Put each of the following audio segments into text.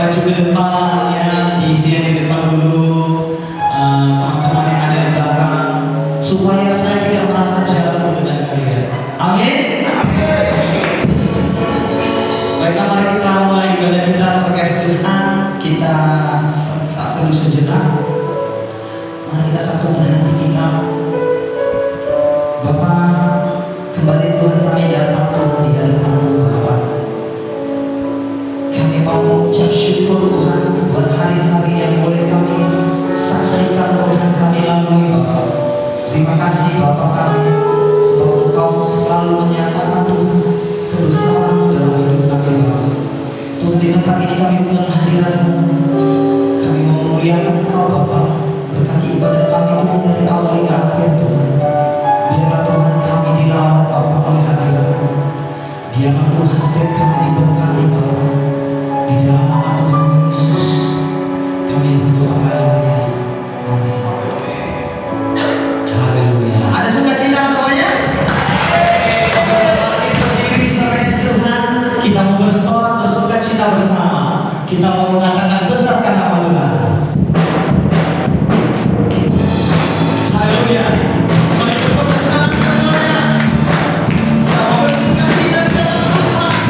maju ke depan ya, diisi yang di depan dulu, teman-teman yang ada di belakang, supaya saya tidak merasa jauh dengan kalian. Amin. Baiklah, mari kita mulai ibadah kita sebagai Tuhan. Kita saat teduh sejenak. Mari kita satukan hati kita. Bapa, kembali Tuhan kami datang Tuhan di hadapan-Mu Bapa. Kami mau mengucap syukur Tuhan buat hari-hari yang boleh kami saksikan Tuhan kami lalui Bapa. Terima kasih Bapa kami, sebab Engkau selalu menyatakan Tuhan kebesaran-Mu dalam hidup kami Bapa. Tuhan, di tempat ini kami undang hadirat-Mu. Kami mau memuliakan Engkau Bapa. Berkati ibadah kami Tuhan dari awal hingga akhir Tuhan. Biarlah Tuhan kami dilawat Bapa oleh hadirat-Mu. Biarlah Tuhan setiap kami diberkati Bapa. Di dalam nama Tuhan Yesus kami berdoa, haleluya. Amin. Haleluya. Ada sukacita semuanya? Berdiri sebagai Tuhan, kita mau bersorak bersukacita bersama. Kita mau mengatakan besarkan nama Tuhan. Haleluya. Mari bertepuk tangan semuanya. Kita mau bersukacita di dalam Tuhan.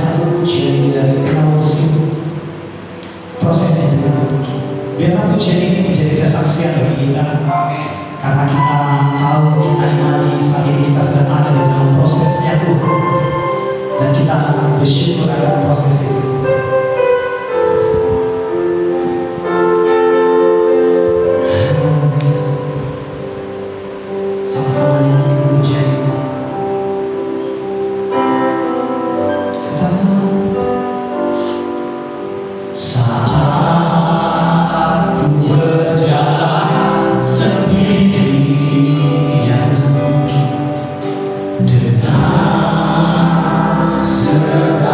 satu pujian ini dari kita worship prosesnya dulu. Biarlah pujian ini menjadi kesaksian bagi kita, karena kita tahu, kita imani saat ini kita sedang ada di dalam prosesnya Tuhan, dan kita bersyukur akan proses itu. Sama-sama nyanyikan pujian ini. Katakan, saat ku berjalan sendirian dengan segala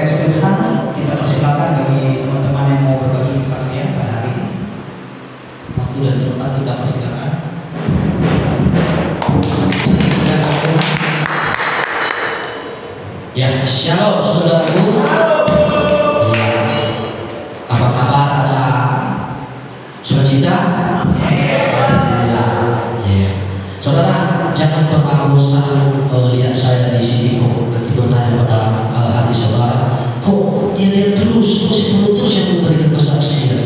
sebagai Tuhan, kita persilakan bagi teman-teman yang mau berbagi kesaksian pada hari ini. Waktu dan tempat kita persilakan. Ya, shalom saudaraku. Ya, apa kabar? Ada sukacita? Ya, ya. Saudara, jangan pernah bosan melihat saya di sini kok nanti bertanya pada hati saudara, kok dia terus yang memberikan kesaksian.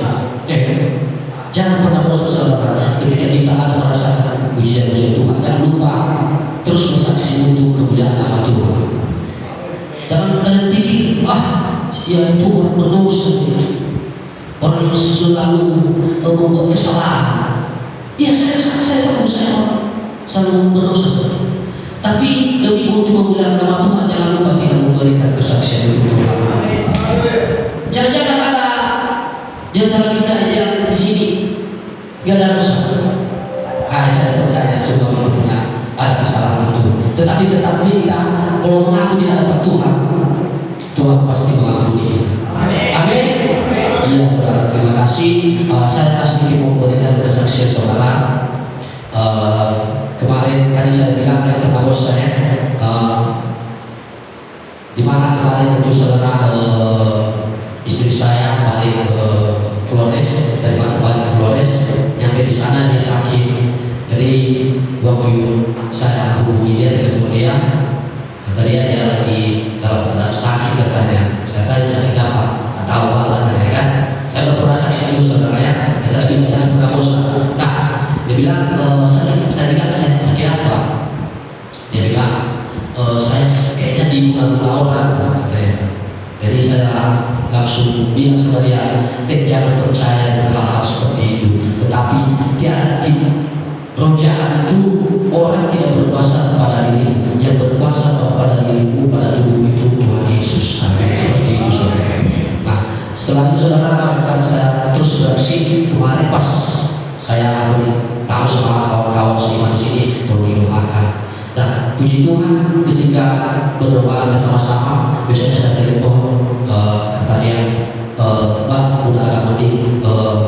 Jangan pernah bosan saudara. Ketika kita ada merasakan pujian Tuhan, jangan lupa terus bersaksi untuk kemuliaan nama Tuhan. Jangan kalian pikir, ya itu orang berdosa, orang yang selalu membuat kesalahan. Ya saya selalu berdosa. Tapi lebih untuk memuliakan nama Tuhan, jangan lupa kita memberikan kesaksian untuk Tuhan. Jangan-jangan ada di antara kita yang di sini gak ada dosa. Saya percaya semua kita punya ada kesalahan itu. Tetapi kita kalau mengaku di hadapan Tuhan, Tuhan pasti mengampuni kita. Amin. Iya saudara, terima kasih. Saya sedikit mau memberikan kesaksian saudara. Kemarin tadi saya bilang yang pernah bos saya, di mana kemarin itu saudara istri saya balik ke Flores, dari mana balik ke Flores, nyampe di sana dia sakit. Jadi waktu saya hubungi dia, telepon dia, kata dia lagi dalam keadaan sakit katanya. Saya tanya sakit apa? Tak tahu apa katanya kan. Saya udah pernah saksi itu saudara ya. Saya bilang jangan pernah bosan. Nah, dia bilang saya bilang saya sakit apa? Dia bilang saya kayaknya diguna-guna orang katanya. Jadi saya langsung bilang sama dia, jangan percaya dengan hal-hal seperti itu. Tetapi roh jahat itu orang tidak berkuasa pada diri, yang berkuasa pada dirimu, pada tubuh itu Tuhan Yesus. Seperti itu saudara. Nah, setelah itu saudara, karena saya terus beraksi kemarin pas saya tahu sama kawan-kawan seiman sini perlu didoakan. Nah, puji Tuhan ketika berdoa bersama-sama, biasanya saya telepon kata dia, Bang, udah agak mending,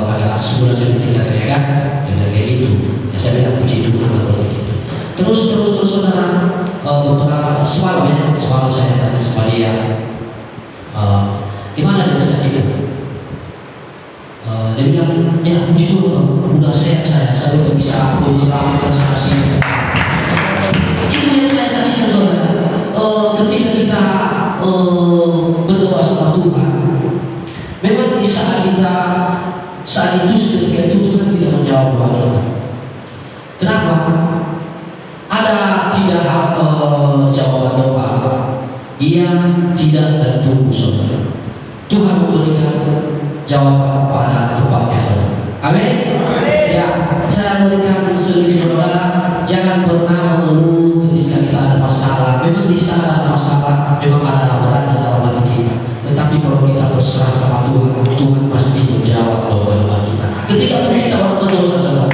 agak sebulan sedikit katanya kan, dan kayak gitu. Ya, saya bilang puji Tuhan kalau begitu. Terus saudara, beberapa semalam saya tanya sama dia, di mana dia sakit itu? Dia bilang, ya puji Tuhan, udah sehat saya udah bisa beberapa sana sini. Itu yang saya saksikan saudara. Ketika kita berdoa sama Tuhan, memang di saat itu ketika itu Tuhan tidak menjawab doa kita. Kenapa? Ada 3 hal jawaban doa yang tidak tentu saudara. Tuhan memberikan jawaban pada tempatnya saudara. Amin. Ya, saya memberikan selisih saudara, jangan pernah mengeluh ketika kita ada masalah. Memang di saat ada masalah, memang ada berat dalam hati kita. Tetapi kalau kita berserah sama Tuhan, Tuhan pasti menjawab doa-doa kita. Ketika kita orang berdosa saudara,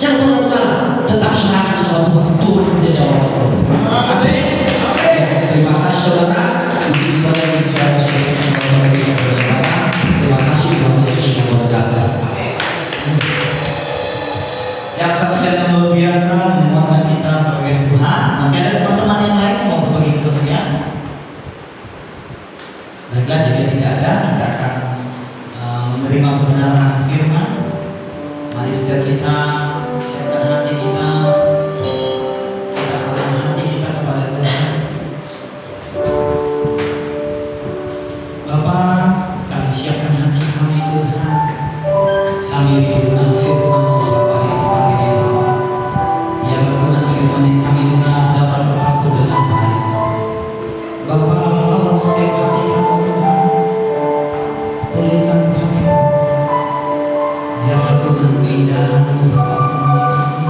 jangan pernah tetap serahkan sama Tuhan. Tuhan punya jawaban. Amin. Ya, terima kasih saudara. Mungkin ibadah yang saya saudara. Terima kasih Tuhan Yesus memberkati. Yang kesaksian yang luar biasa menguatkan kita sebagai Tuhan. Masih ada teman-teman yang lain yang mau berbagi kesaksian? Baiklah, jika tidak ada, kita akan menerima kebenaran akan firman. Mari setiap kita siapkan hati kita arahkan hati kita kepada Tuhan. Bapak, kami siapkan hati kami Tuhan. Kami rindukan firman Bapak di tempat ini Bapak. Ya bagaimana firman yang kami dengar dapat tertampung dengan baik. Bapak, lawat setiap hati kami Tuhan. Pulihkan kami Bapak. Ya Tuhan, keindahan-Mu Bapak penuhi kami.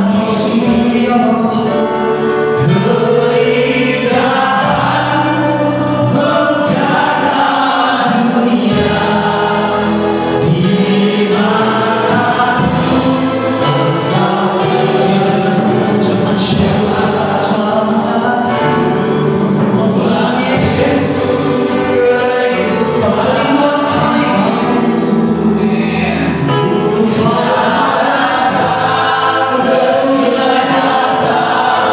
Mulia Bapa, keindahanmu menjaga dunia. Di manapun engkau berada, jangan syarat selamat. Tuhan Yesus, kehidupan buat kami. Tuhan datang, berwilayah datang.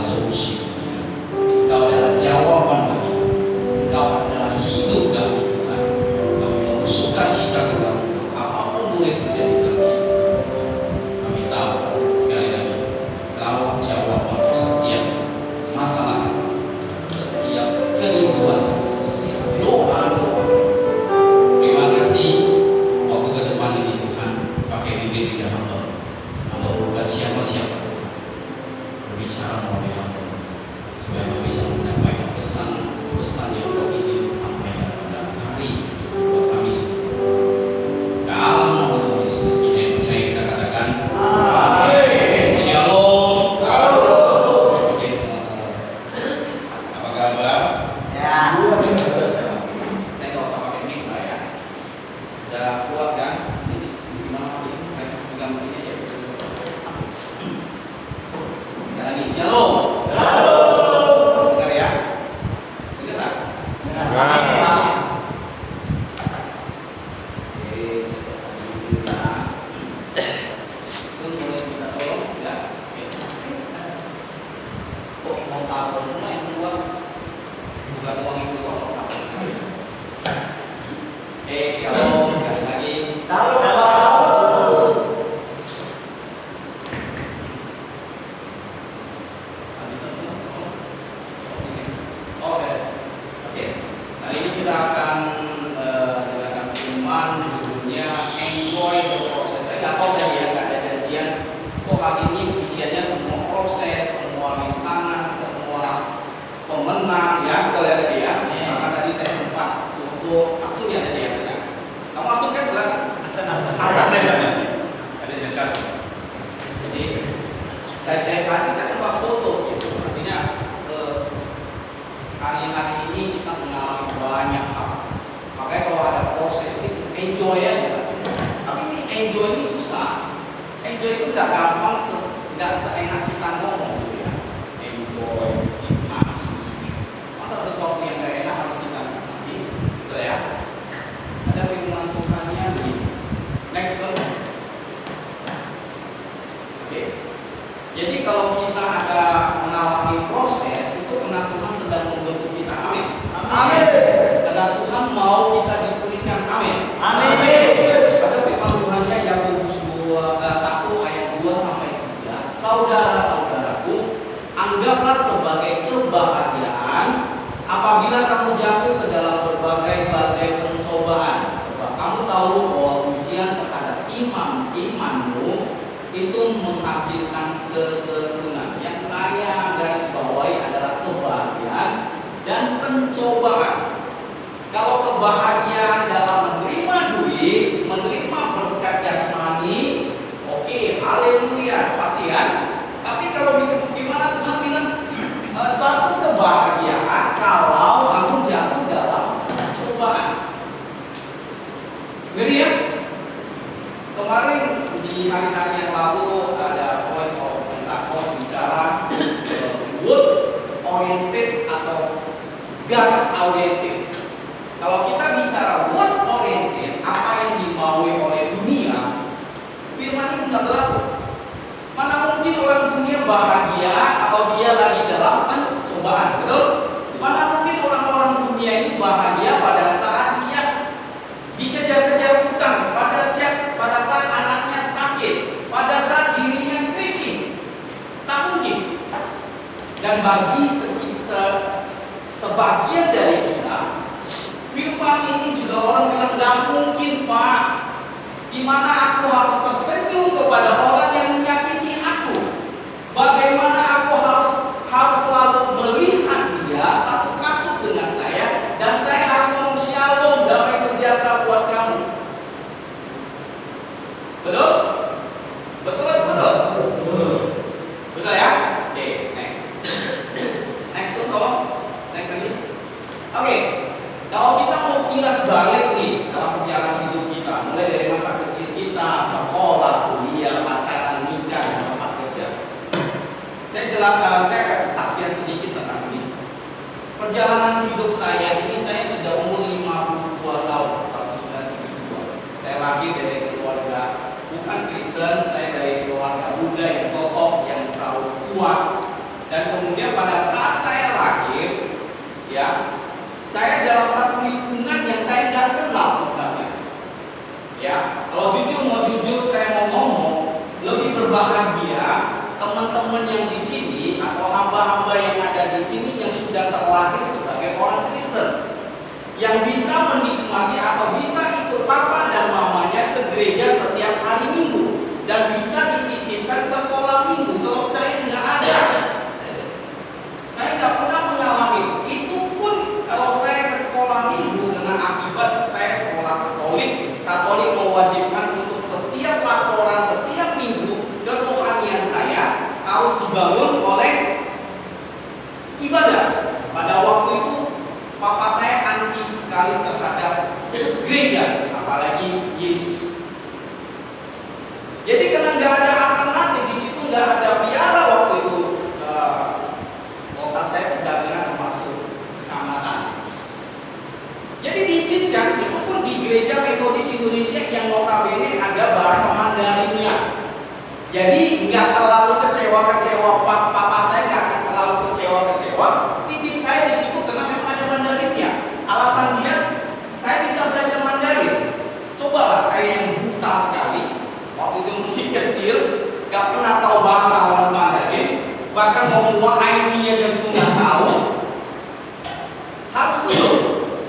solusi. Engkau adalah jawaban bagi kami. Engkau adalah hidup kami Tuhan. Kami mau sukacita kepada Engkau. Apapun boleh terjadi dalam hidup kami. Kami tahu sekali lagi Engkau jawaban untuk setiap masalah, setiap kerinduan, setiap doa-doa. Terima kasih waktu ke depan ini Tuhan, pakai bibir di hamba. Hamba bukan siapa-siapa berbicara melalui hamba, supaya hamba bisa menyampaikan pesan-pesan yang Kau ingin sampaikan pada hari buat kami semua. Dalam nama Tuhan Yesus kita yang percaya kita katakan Amin. Shalom. Oke, semua. Apa kabar? Sehat. Saya nggak usah pakai mic lah ya. Udah kuat kan? Ini gimana ini? Pegang begini aja. Sekali lagi, shalom. Dengar ya? Dengar tak? Oke, saya kasih dulu ya. Itu boleh kita tolong ya? Kok mau tabung semua yang keluar? Bukan uang itu kok mau tabung. Shalom. Sekali lagi. Oke. Hari ini kita akan dengarkan firman judulnya Enjoy the Process. Saya nggak tahu tadi ya, nggak ada janjian. Kok hari ini ujiannya semua proses, semua rintangan, semua pemenang ya, kita lihat tadi ya. Karena tadi saya sempat foto asli ada di sana. Kamu masuk kan belakang? Jadi dari tadi saya sempat foto gitu. Artinya hari-hari ini kita mengalami banyak hal. Makanya kalau ada proses itu enjoy aja. Tapi ini enjoy ini susah. Enjoy itu nggak gampang, nggak seenak kita ngomong gitu ya. Enjoy, nikmati. Masa sesuatu yang nggak enak harus kita nikmati, betul ya? Ada firman Tuhannya di next slide. Oke. Jadi kalau kita ada mengalami proses itu karena Tuhan sedang membentuk kita. Amin. Amin. Karena Tuhan mau kita dipulihkan. Amin. Amin. Ada firman Tuhannya Yakobus 1 ayat 2 sampai 3. Saudara-saudaraku, anggaplah sebagai kebahagiaan apabila kamu jatuh ke dalam berbagai-bagai pencobaan, sebab kamu tahu bahwa ujian terhadap imanmu itu menghasilkan ketekunan. Yang saya garis bawahi adalah kebahagiaan dan pencobaan. Kalau kebahagiaan dalam menerima duit, menerima berkat jasmani, oke, haleluya, pasti kan? Tapi kalau gimana Tuhan bilang suatu kebahagiaan kalau kamu jatuh dalam cobaan. Ngeri ya? Kemarin di hari-hari yang lalu ada voice of Pentagon bicara wood oriented atau God oriented. Kalau kita bicara wood oriented, apa yang dimaui oleh dunia, firman itu nggak berlaku. Mana mungkin orang dunia bahagia kalau dia lagi dalam pencobaan, betul? Mana mungkin orang-orang dunia ini bahagia pada saat dia dikejar-kejar hutang, pada saat anaknya sakit, pada saat dirinya kritis. Tak mungkin. Dan bagi sebagian dari kita, firman ini juga orang bilang gak mungkin Pak. Gimana aku harus tersenyum kepada orang yang menyakiti aku? Bagaimana aku harus selalu melihat dia satu kasus dengan saya dan saya harus ngomong shalom, damai sejahtera buat kamu. Betul? Betul atau betul? Betul ya? Oke, next. Next tuh tolong. Next lagi. Oke. Kalau kita mau kilas balik nih dalam perjalanan hidup kita, mulai dari masa kecil kita, sekolah, kuliah, pacaran, nikah, dan tempat kerja. Saya akan kesaksian sedikit tentang ini. Perjalanan hidup saya ini, saya sudah umur 52 tahun, atau sudah 72. Saya lahir dari keluarga bukan Kristen, saya dari keluarga Buddha yang kokoh, yang selalu kuat. Dan kemudian pada saat saya lahir, ya, saya dalam satu lingkungan yang saya nggak kenal sebenarnya. Ya, kalau jujur mau jujur saya mau ngomong, lebih berbahagia teman-teman yang di sini atau hamba-hamba yang ada di sini yang sudah terlahir sebagai orang Kristen, yang bisa menikmati atau bisa ikut papa dan mamanya ke gereja setiap hari Minggu dan bisa dititipkan sekolah Minggu. Kalau saya nggak ada, saya nggak pernah mengalami itu. Itu pun kalau saya ke sekolah Minggu karena akibat saya sekolah Katolik mewajibkan untuk setiap laporan setiap minggu kerohanian saya harus dibangun oleh ibadah. Pada waktu itu papa saya anti sekali terhadap gereja, apalagi Yesus. Jadi karena nggak ada alternatif di situ, nggak ada viara waktu itu. Kota saya perdagangan termasuk kecamatan. Jadi diizinkan, itu pun di gereja Metodis Indonesia yang notabene ada bahasa Mandarinnya. Jadi nggak terlalu kecewa, papa saya nggak terlalu kecewa. Titip saya di situ karena memang ada Mandarinnya. Alasan dia, saya bisa belajar Mandarin. Cobalah saya yang buta sekali, waktu itu masih kecil, nggak pernah tahu bahasa orang Mandarin, bahkan mau buat ID-nya dia pun nggak tahu. Harus duduk.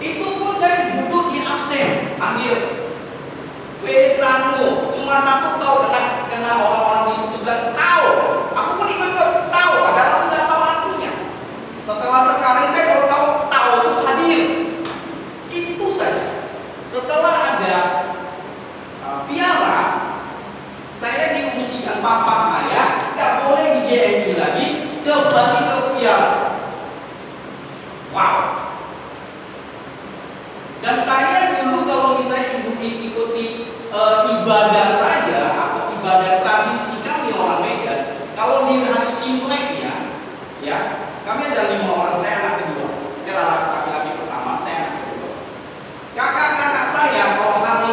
Itu pun saya duduk di absen, panggil Wesanmu. Cuma satu tahu kena orang-orang di situ bilang tahu. Aku pun ikut tahu, padahal aku nggak tahu artinya. Setelah sekarang saya baru tahu itu hadir. Itu saja. Setelah ada viara, saya diungsikan papa saya nggak boleh di GMI lagi, kembali ke viara. Wow. Dan saya dulu kalau misalnya ibu ikuti ibadah saya atau ibadah tradisi kami orang Medan, kalau di hari Imlek ya, kami ada 5 orang, saya anak kedua, saya laki-laki pertama, saya anak kedua. Kakak-kakak saya kalau hari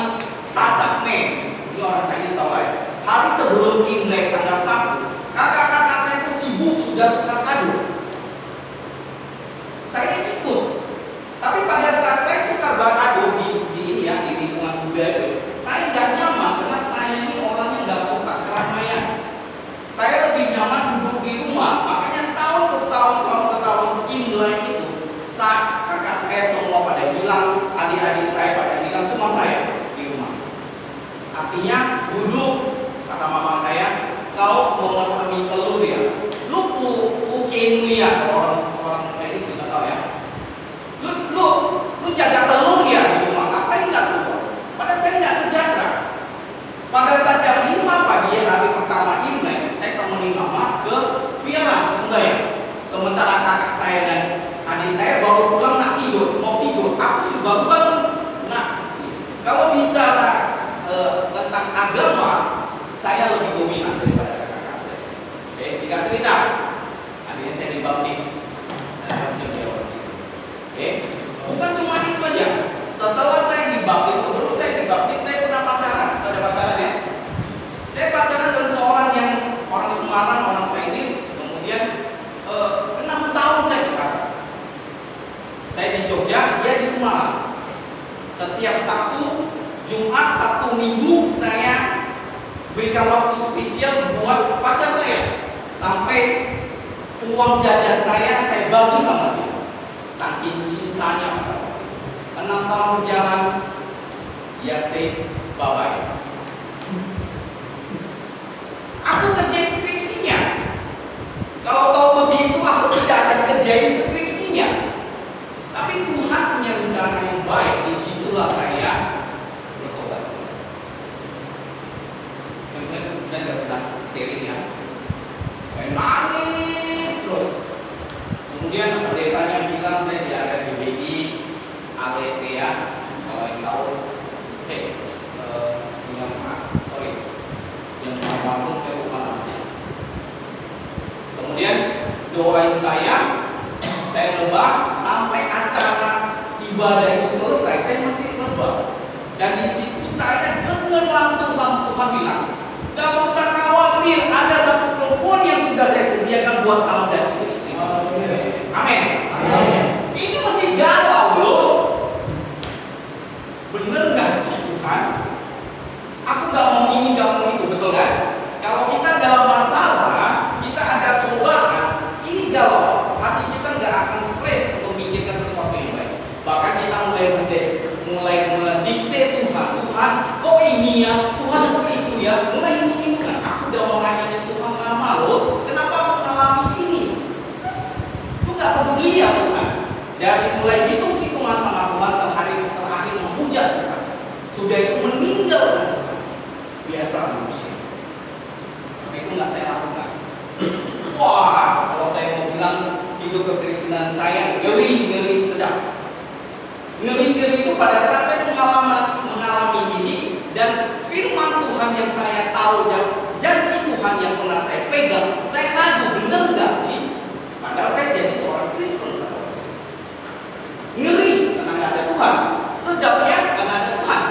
Sacak Mei, ini orang Chinese tahu ya, hari sebelum Imlek tanggal 1, kakak-kakak saya itu sibuk sudah tukar kado. Saya ikut. Tapi pada saat saya tukar kado di lingkungan budaya, saya nggak nyaman karena saya ini orangnya nggak suka keramaian. Saya lebih nyaman duduk di rumah. Makanya tahun ke tahun Imlek itu, kakak saya semua pada hilang, adik-adik saya pada hilang, cuma saya di rumah. Artinya duduk, kata mama saya, kau memahami telur ya, lu kenu ya, orang Chinese tidak tahu ya. Lu jaga telur ya di rumah, ngapain nggak keluar? Padahal saya nggak sejahtera. Pada saat jam 5 pagi hari pertama Imlek, saya temenin mama ke viara sembahyang. Sementara kakak saya dan adik saya baru pulang mau tidur. Aku sudah baru bangun. Nah, kalau bicara tentang agama, saya lebih dominan daripada kakak saya. Oke, singkat cerita, adiknya saya dibaptis. Bukan cuma itu aja. Setelah saya dibaptis, sebelum saya dibaptis, saya pernah pacaran. Ada pacaran ya? Saya pacaran dengan seorang yang orang Semarang, orang Chinese. Kemudian 6 tahun saya pacaran. Saya di Jogja, dia di Semarang. Setiap Sabtu, Jumat, Sabtu, Minggu saya berikan waktu spesial buat pacar saya. Sampai uang jajan saya bagi sama dia. Saking cintanya. 6 tahun berjalan, dia say bye-bye. Aku kerjain skripsinya. Kalau tahu begitu, aku tidak akan kerjain skripsinya. Tapi Tuhan punya rencana yang baik. Disitulah saya bertobat. Kemudian udah gak pernah sharing ya. Saya nangis terus. Kemudian pendetanya bilang saya diada di BI Aletea, kalau yang tahu, yang almarhum saya lupa namanya. Kemudian doain saya lebah sampai acara ibadah itu selesai, saya masih lebah. Dan di situ saya dengar langsung sama Tuhan bilang, gak usah khawatir, ada satu perempuan yang sudah saya sediakan buat kamu dan itu istri. Amin. Ini masih galau loh. Bener gak sih Tuhan? Aku gak mau ini, gak mau itu, betul kan? Kalau kita dalam masalah, kita ada cobaan, ini galau. Hati kita gak akan fresh untuk memikirkan sesuatu yang baik. Bahkan kita mulai mendikte Tuhan. Tuhan, kok ini ya? Tuhan, kok itu ya? Mulai hitung-hitungan. Aku udah mau ngayani Tuhan lama loh. Kenapa aku mengalami ini? Itu gak peduli ya Tuhan. Dari mulai hitung-hitungan sama Tuhan, terakhir menghujat Tuhan. Sudah itu meninggalkan Tuhan. Biasa manusia. Tapi itu nggak saya lakukan. Wah, kalau saya mau bilang hidup kekristenan saya ngeri sedap. Ngeri itu pada saat saya mengalami ini dan firman Tuhan yang saya tahu dan janji Tuhan yang pernah saya pegang, saya ragu bener nggak sih? Padahal saya jadi seorang Kristen. Ngeri karena nggak ada Tuhan, sedapnya karena ada Tuhan.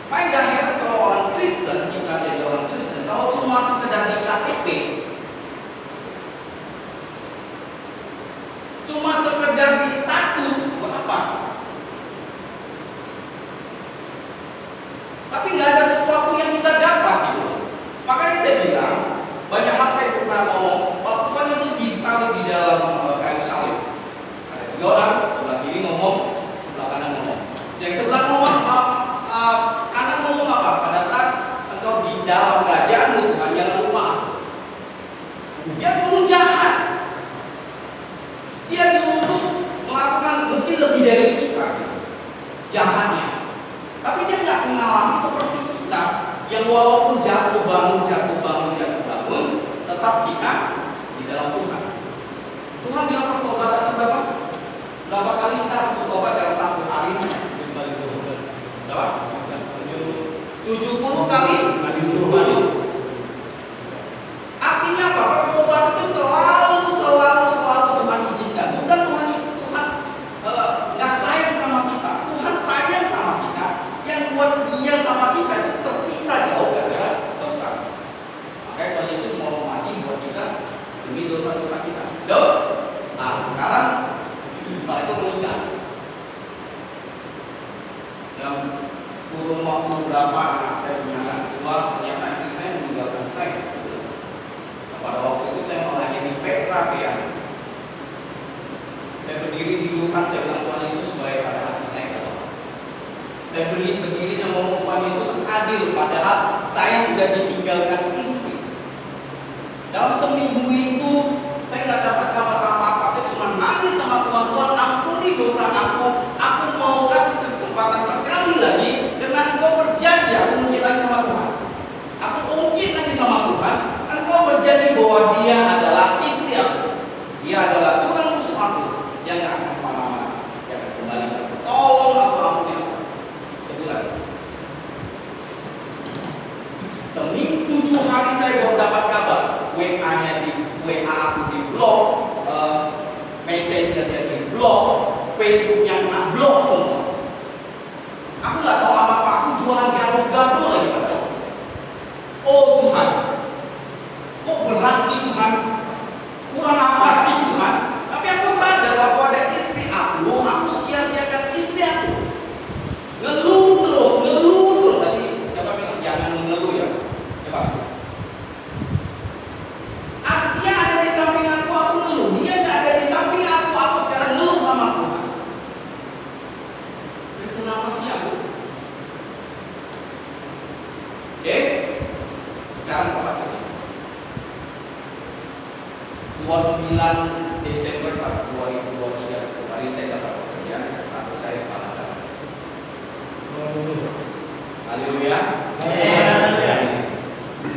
Makanya nggak heran kalau orang Kristen, kita jadi orang Kristen, kalau cuma sekedar di KTP, cuma sekedar di status, buat apa? Tapi nggak ada sesuatu yang kita dapat gitu. Makanya saya bilang, banyak hal saya pernah ngomong, waktu Tuhan Yesus disalib di dalam kayu salib. Ada 3 orang, sebelah kiri ngomong, sebelah kanan ngomong. Yang sebelah ngomong, kanan ngomong apa? Pada saat engkau di dalam kerajaan Tuhan, jangan lupa aku. Dia dulu jahat. Dia dulu melakukan mungkin lebih dari kita jahatnya. Tapi dia nggak mengalami seperti kita yang walaupun jatuh bangun, tetap kita di dalam Tuhan. Tuhan bilang pertobatan itu berapa? Berapa kali kita harus bertobat dalam 1 hari? Berapa? 70 kali? 7. Artinya apa? Pertobatan itu selalu Tuhan izinkan. Bukan Tuhan nggak sayang sama kita. Tuhan sayang sama kita. Yang buat dia sama kita itu terpisah jauh gara-gara dosa. Makanya Tuhan Yesus mau mati buat kita demi dosa-dosa kita. Nah sekarang setelah itu menikah. Dan kurun waktu berapa anak saya punya anak kedua, ternyata istri saya meninggalkan saya. Nah, pada waktu itu saya melayani Petra ya. Saya berdiri di lukan, saya bilang Tuhan Yesus baik pada hati saya kalau. Saya berdiri dan ngomong Tuhan Yesus adil, padahal saya sudah ditinggalkan istri. Dalam seminggu itu saya nggak dapat kabar apa-apa. Saya cuma nangis sama Tuhan, Tuhan ampuni dosa aku. Aku mau kasih kesempatan sekali lagi. Karena Engkau berjanji, aku ungkit lagi sama Tuhan. Aku ungkit lagi sama Tuhan. Engkau berjanji bahwa dia adalah istri aku. Dia adalah tulang rusuk aku. Dia nggak akan kemana-mana. Dia akan kembali. Tolong aku ampuni aku. Sebulan. Seminggu 7 hari saya baru dapat kabar. WA aku di blok, Messenger-nya di blok, Facebook-nya kena blok semua. Aku nggak tahu apa-apa, aku jualan gado-gado lagi pada waktu. Oh Tuhan, kok berat sih Tuhan? Kurang apa sih Tuhan? Tapi aku sadar waktu ada istri aku sia-siakan istri aku. Ngeluh terus. Tadi siapa bilang jangan mengeluh ya? Coba. Dia ada di samping aku ngeluh. Dia nggak ada di samping aku sekarang ngeluh sama Tuhan. Kristen apa sih aku? Oke, sekarang apa lagi? 29 Desember 2023 kemarin saya dapat pekerjaan, status saya kepala cabang. Haleluya.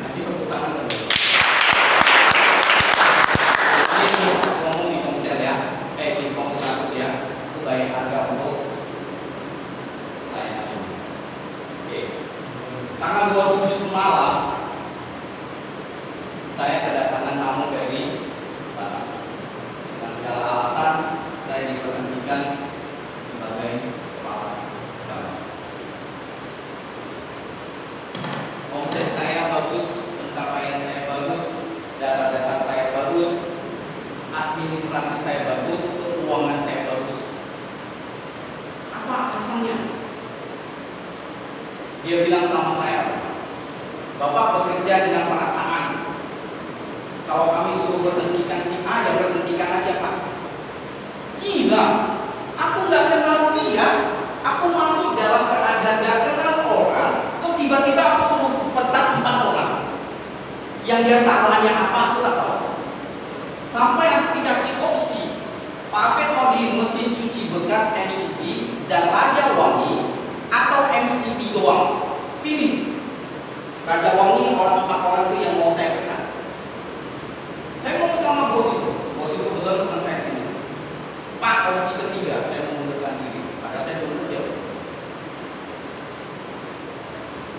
Kasih tepuk tangan dulu. Ngomong di komsel ya, di komsel ya, itu bayar harga untuk layanan. Oke. Tanggal 27 semalam saya kedatangan tamu dari Batak. Dengan segala alasan saya diberhentikan sebagai kepala cabang. administrasi saya bagus, keuangan saya bagus. Apa alasannya? Dia bilang sama saya, Bapak bekerja dengan perasaan. Kalau kami suruh berhentikan si A, ya berhentikan aja Pak. Gila, aku nggak kenal dia, aku masuk dalam keadaan nggak kenal orang, kok tiba-tiba aku suruh pecat 4 orang. Yang dia salahnya apa, aku tak tahu. Sampai aku dikasih opsi, Pak Apet mau di mesin cuci bekas MCB dan Raja Wangi atau MCB doang. Pilih. Raja Wangi orang 4 orang itu yang mau saya pecat. Saya ngomong sama bos itu kebetulan teman saya sini. Pak, opsi ketiga saya mengundurkan diri. Padahal saya belum kerja.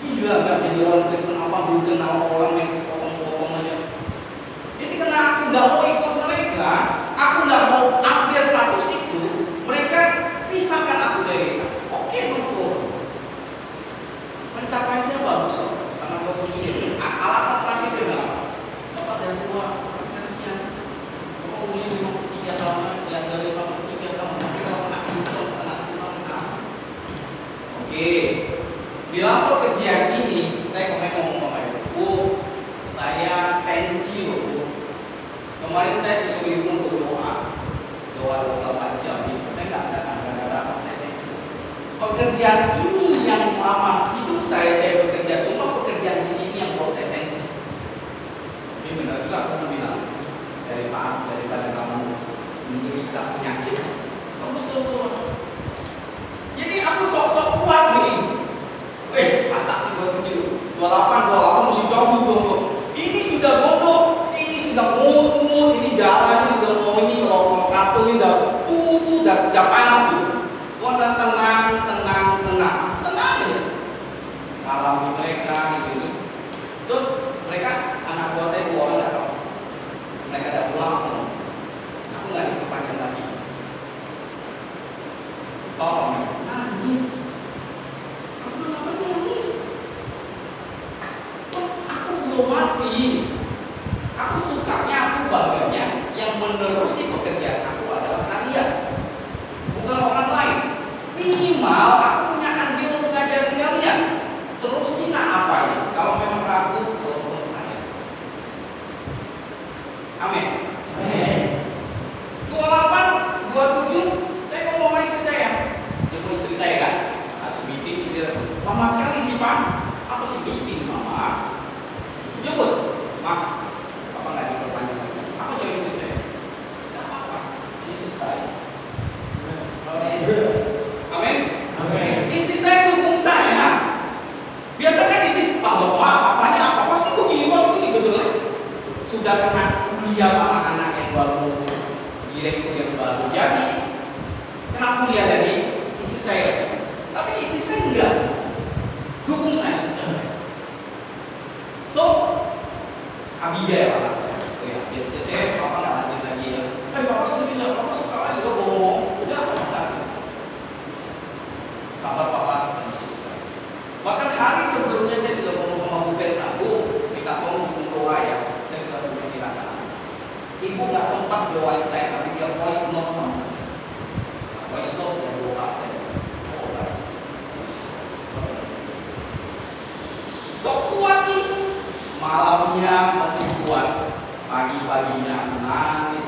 Gila nggak jadi orang Kristen apa belum kenal orang yang potong-potong aja. Jadi karena aku nggak mau ikut mereka, aku nggak mau update status itu, mereka pisahkan aku dari itu. Oke, betul. Pencapaian saya bagus loh. Tanggal 27 ini. Alasan terakhir dia bilang, Bapak dan tua, kasihan. Bapak umurnya 53 tahun, yang dari 53 tahun, tapi kalau anak pincong, anak tulang. Oke. Di dalam pekerjaan ini, saya kemarin ngomong sama ibu, Bu, saya tensi loh, Bu. Kemarin saya disuruh ibu untuk doa 24 jam itu. Saya nggak ada tanda-tanda saya tensi. Pekerjaan ini yang selama hidup saya bekerja, cuma pekerjaan di sini yang buat saya tensi. Ini benar juga aku bilang, daripada kamu menderita penyakit, kamu sudah keluar. Jadi aku sok-sok kuat nih. Wes, mantap nih 27, 28 mesti jauh. Ini sudah gondok, ini sudah ngut, ini darah, ini sudah mau ini kalau kartu ini udah panas tuh. Gua udah tenang aja. Alami mereka gitu. Terus mereka anak buah saya 2 orang nggak tahu. Mereka udah pulang, aku nggak diperpanjang lagi. Tolong, nangis. Kenapa nangis? Aku belum mati. Aku sukanya, aku bangganya yang menerusi pekerjaan aku adalah kalian, bukan orang lain. Minimal aku punya andil untuk ngajarin kalian. Terusin apa ini? Kalau memang ragu, telepon saya. Amin. Amin. 28, 27, saya ngomong sama istri saya. Jemput istri saya kan? Kasih meeting istri saya. Lama sekali sih Pak. Apa sih meeting Mama? Jemput. Mak, Papa nggak diperpanjang lagi. Apa jawab istri saya? Nggak apa-apa. Yesus baik. Amin. Amin. Istri saya dukung saya. Biasanya istri, Bapak, papanya apa? Pasti begini, betul. Sudah kena kuliah sama anak yang baru, direktur yang baru. Jadi, kena kuliah dari istri saya lagi. Tapi istri saya enggak. Dukung saya sudah. So, Abigail anak saya. Oh ya, Cece, Papa nggak lanjut lagi ya. Papa serius ya, Papa suka lagi lo ngomong. Udah, Papa nggak. Sabar Papa, Yesus. Bahkan hari sebelumnya saya sudah ngomong sama Bu Berta, Bu, minta tolong dukung doa ya. Saya sudah punya firasat. Ibu nggak sempat doain saya, tapi dia voice note sama saya. Voice note sudah doa saya. Oh, baik. Sok kuat nih. Malamnya masih kuat, pagi-paginya nangis.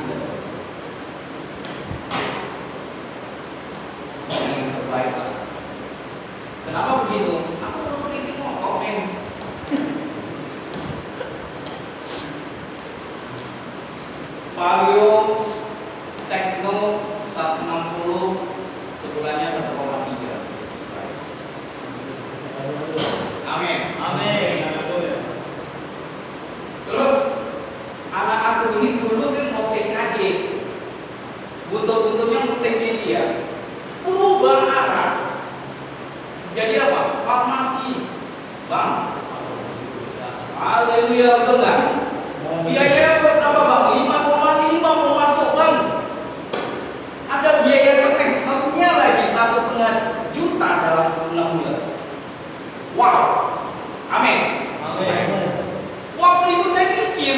Yang terbaik lah. Kenapa begitu? Aku udah beli motor, men. Vario Tekno 160 sebulannya 1,3. Amin. Amin. Terus anak aku ini dulu kan mau TKJ, butuh-butuhnya mau media, berubah arah. Jadi apa? Farmasi, bang. Haleluya, betul nggak? Biaya berapa bang? 5,5 mau masuk bang. Ada biaya semesternya lagi 1,5 juta dalam 6 bulan. Wow, amin. Amin. Waktu itu saya pikir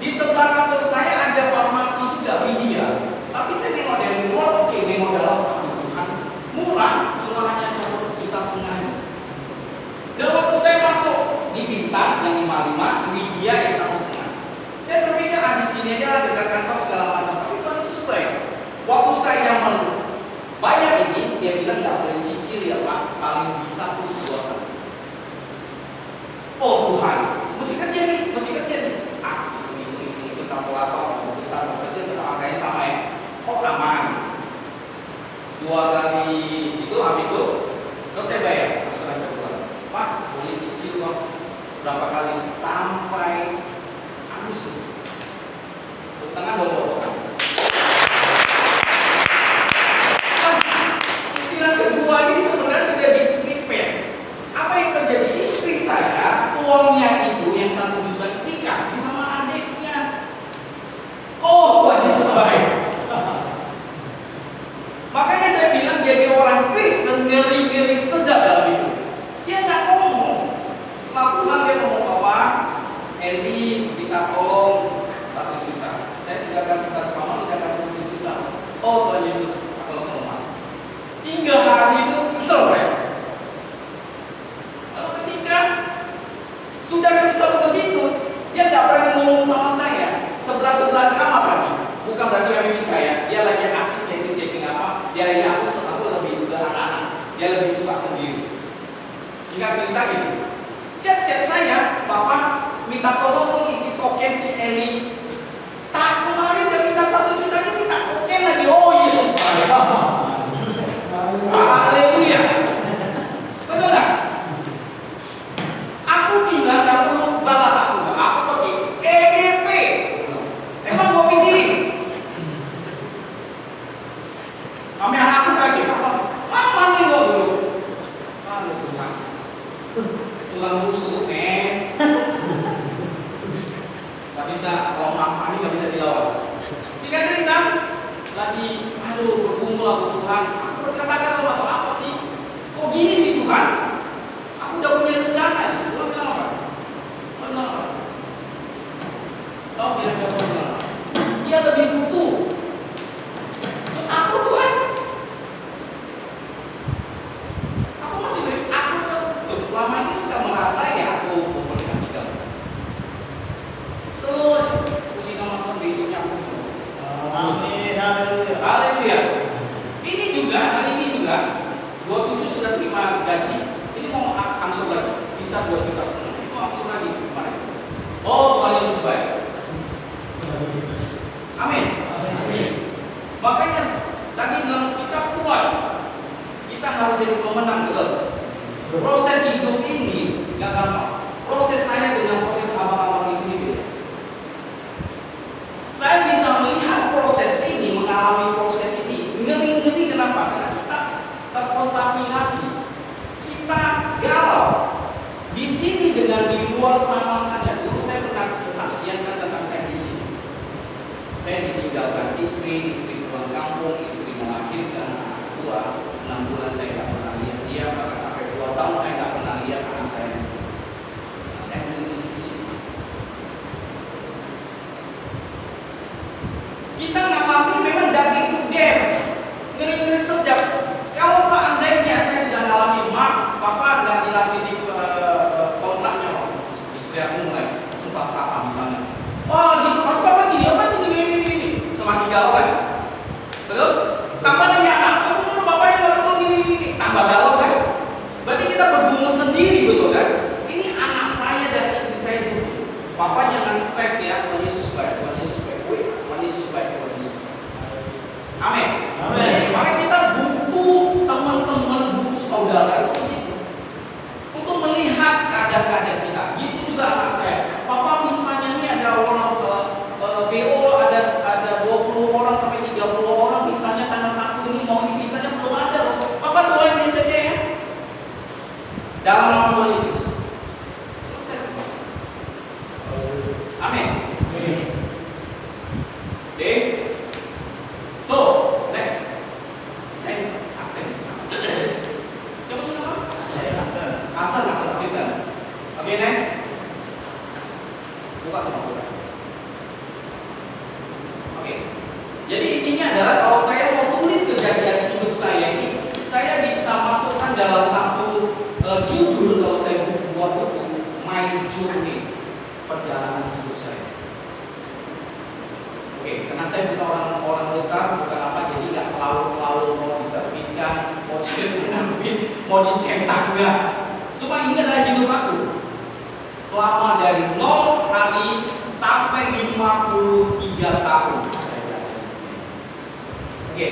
di sebelah kantor saya ada farmasi juga, BD dia. Tapi saya nengok dari luar, oke, nengok dalam, aduh Tuhan, murah, cuma hanya 1,5 juta aja. Dan waktu saya masuk di Bintang yang 55, Widya yang 1,5. Saya berpikir, di sini aja lah dekat kantor segala macam. Tapi Tuhan Yesus baik. Waktu saya bayar ini, dia bilang nggak boleh cicil ya Pak, paling bisa tuh 2 kali. Oh Tuhan, mesti kerja nih. Itu kalkulator, mau besar, mau kecil, tetap angkanya sama ya. Oh aman. 2 kali itu habis tuh, terus saya bayar. Masalah kedua, Pak boleh cicil kok. Berapa kali? Sampai Agustus. Tangan dong. Cicilan kedua ini sebenarnya sudah di prepare. Apa yang terjadi? Istri saya, uangnya itu yang 1 juta dikasih sama adiknya. Oh, Tuhan Yesus baik. Makanya saya bilang jadi orang Kristen ngeri-ngeri sedap dalam hidup. Dia nggak ngomong. Setelah pulang dia ngomong, Papa, Eli kita tolong 1 juta. Saya sudah kasih 1 kamar, sudah kasih 1 juta. Oh Tuhan Yesus, aku langsung ngomong. 3 hari itu kesel ya. Lalu ketika sudah kesel begitu, dia nggak berani ngomong sama saya. Sebelah kamar lagi. Bukan berarti HPP saya. Dia lagi asik chatting apa. Dia lagi aku lebih ke anak-anak. Dia lebih suka sendiri. Singkat cerita gitu. Dia chat saya, Papa minta tolong tuh isi token si Eli. Tak kemarin udah minta 1 juta, ini minta token lagi. Oh Yesus baik. Haleluya. Betul nggak? Aku bilang nggak perlu balas aku pakai EDP. Emang gua pikirin. Kami anakku kaget apa? Mama nih lo dulu. Aduh Tuhan. Tulang rusuk nih. Gak bisa, kalau mama ini gak bisa dilawan. Singkat cerita, lagi bergumul aku Tuhan. Aku berkata-kata sama Tuhan, apa sih? Kok gini sih Tuhan? Aku udah punya rencana nih. Tuhan bilang apa? Tahu kira-kira Tuhan bilang apa? Dia lebih butuh. Terus aku Tuhan, aku masih selama ini tidak merasa ya aku memperhatikan. Selalu aja puji nama Tuhan, besoknya aku. Amin. Haleluya. Haleluya. Ini juga hari ini juga 27 sudah terima gaji. Ini mau angsur lagi, sisa 2,5 juta. Ini mau angsur lagi kemarin. Oh Tuhan Yesus baik. Amin. Amin. Makanya tadi bilang kita kuat. Kita harus jadi pemenang, betul. Proses hidup ini gak gampang. Proses saya dengan proses abang-abang di sini beda. Saya bisa melihat proses ini, mengalami proses ini. Ngeri-ngeri kenapa? Karena kita terkontaminasi. Kita galau. Di sini dengan di luar sama saja. Dulu saya pernah kesaksian tentang saya di sini. Saya ditinggalkan istri pulang kampung, istri melahirkan anak 6 bulan saya nggak pernah lihat dia, bahkan sampai 2 tahun saya nggak pernah lihat anak saya. Nah, saya beli di sini. Kita ngalami memang daging pudar, ngeri-ngeri sedap. Kalau seandainya saya sudah ngalami, Mak, Papa lagi di kontraknya, Pak. Istri aku mulai sumpah serapah misalnya. Wah gitu, pas Papa gini, apa gini, semakin galau kan? Betul? Tambah dengan anak, bapaknya nggak betul gini, tambah galau kan? Berarti kita bergumul sendiri, betul kan? Ini anak saya dan istri saya dulu. Papa jangan stres ya, Tuhan Yesus baik, Tuhan Yesus baik, Tuhan Yesus baik, Tuhan Yesus baik. Amin. Amin. Makanya kita butuh teman-teman, butuh saudara itu begitu. Untuk melihat keadaan kita. Gitu juga anak saya. Papa misalnya nih ada orang BO ada 20 orang sampai 30 orang, misalnya tanggal 1 ini mau dipisahnya belum ada loh. Papa doain dia Cece ya. Dalam nama Tuhan Yesus. Selesai. Amin. Amin. So, intinya adalah kalau saya mau tulis kejadian hidup saya ini, saya bisa masukkan dalam satu judul kalau saya buat buku My Journey, perjalanan hidup saya. Oke, karena saya bukan orang besar, bukan apa, jadi nggak terlalu mau diterbitkan, mau diterbit, mau dicetak nggak. Cuma ini adalah hidup aku. Selama dari 0 hari sampai 53 tahun. Oke,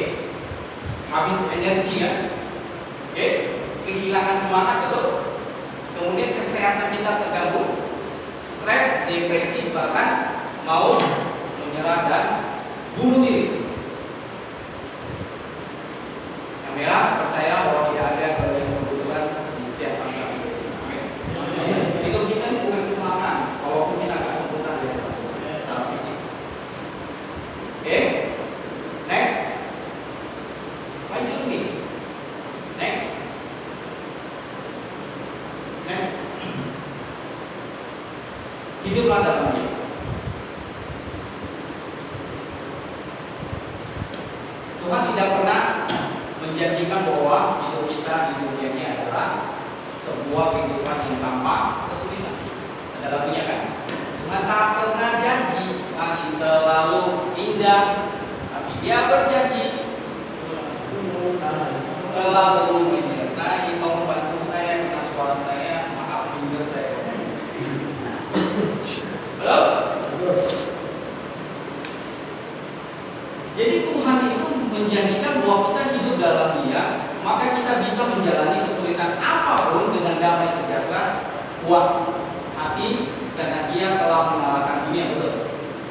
habis energi kan? Oke, kehilangan semangat betul. Kemudian kesehatan kita terganggu, stres, depresi, bahkan mau menyerah dan bunuh diri. Yang merah percaya bahwa tidak ada yang kebetulan di setiap tanggal hidup. Hidup kita ini bukan kesalahan, walaupun kita nggak sempurna ya, secara fisik. Oke, next, lanjut nih, next. Hiduplah dalam Dia. Tuhan tidak pernah menjanjikan bahwa hidup kita di dunia ini adalah sebuah kehidupan yang tanpa kesulitan. Ada lagunya kan? Tuhan tak pernah janji hari selalu indah, tapi Dia berjanji selalu menyertai. Tolong bantu saya karena suara saya, maaf juga saya. Halo? Jadi Tuhan itu menjanjikan bahwa kita hidup dalam Dia, maka kita bisa menjalani kesulitan apapun dengan damai sejahtera, kuat hati, karena Dia telah mengalahkan dunia. Betul.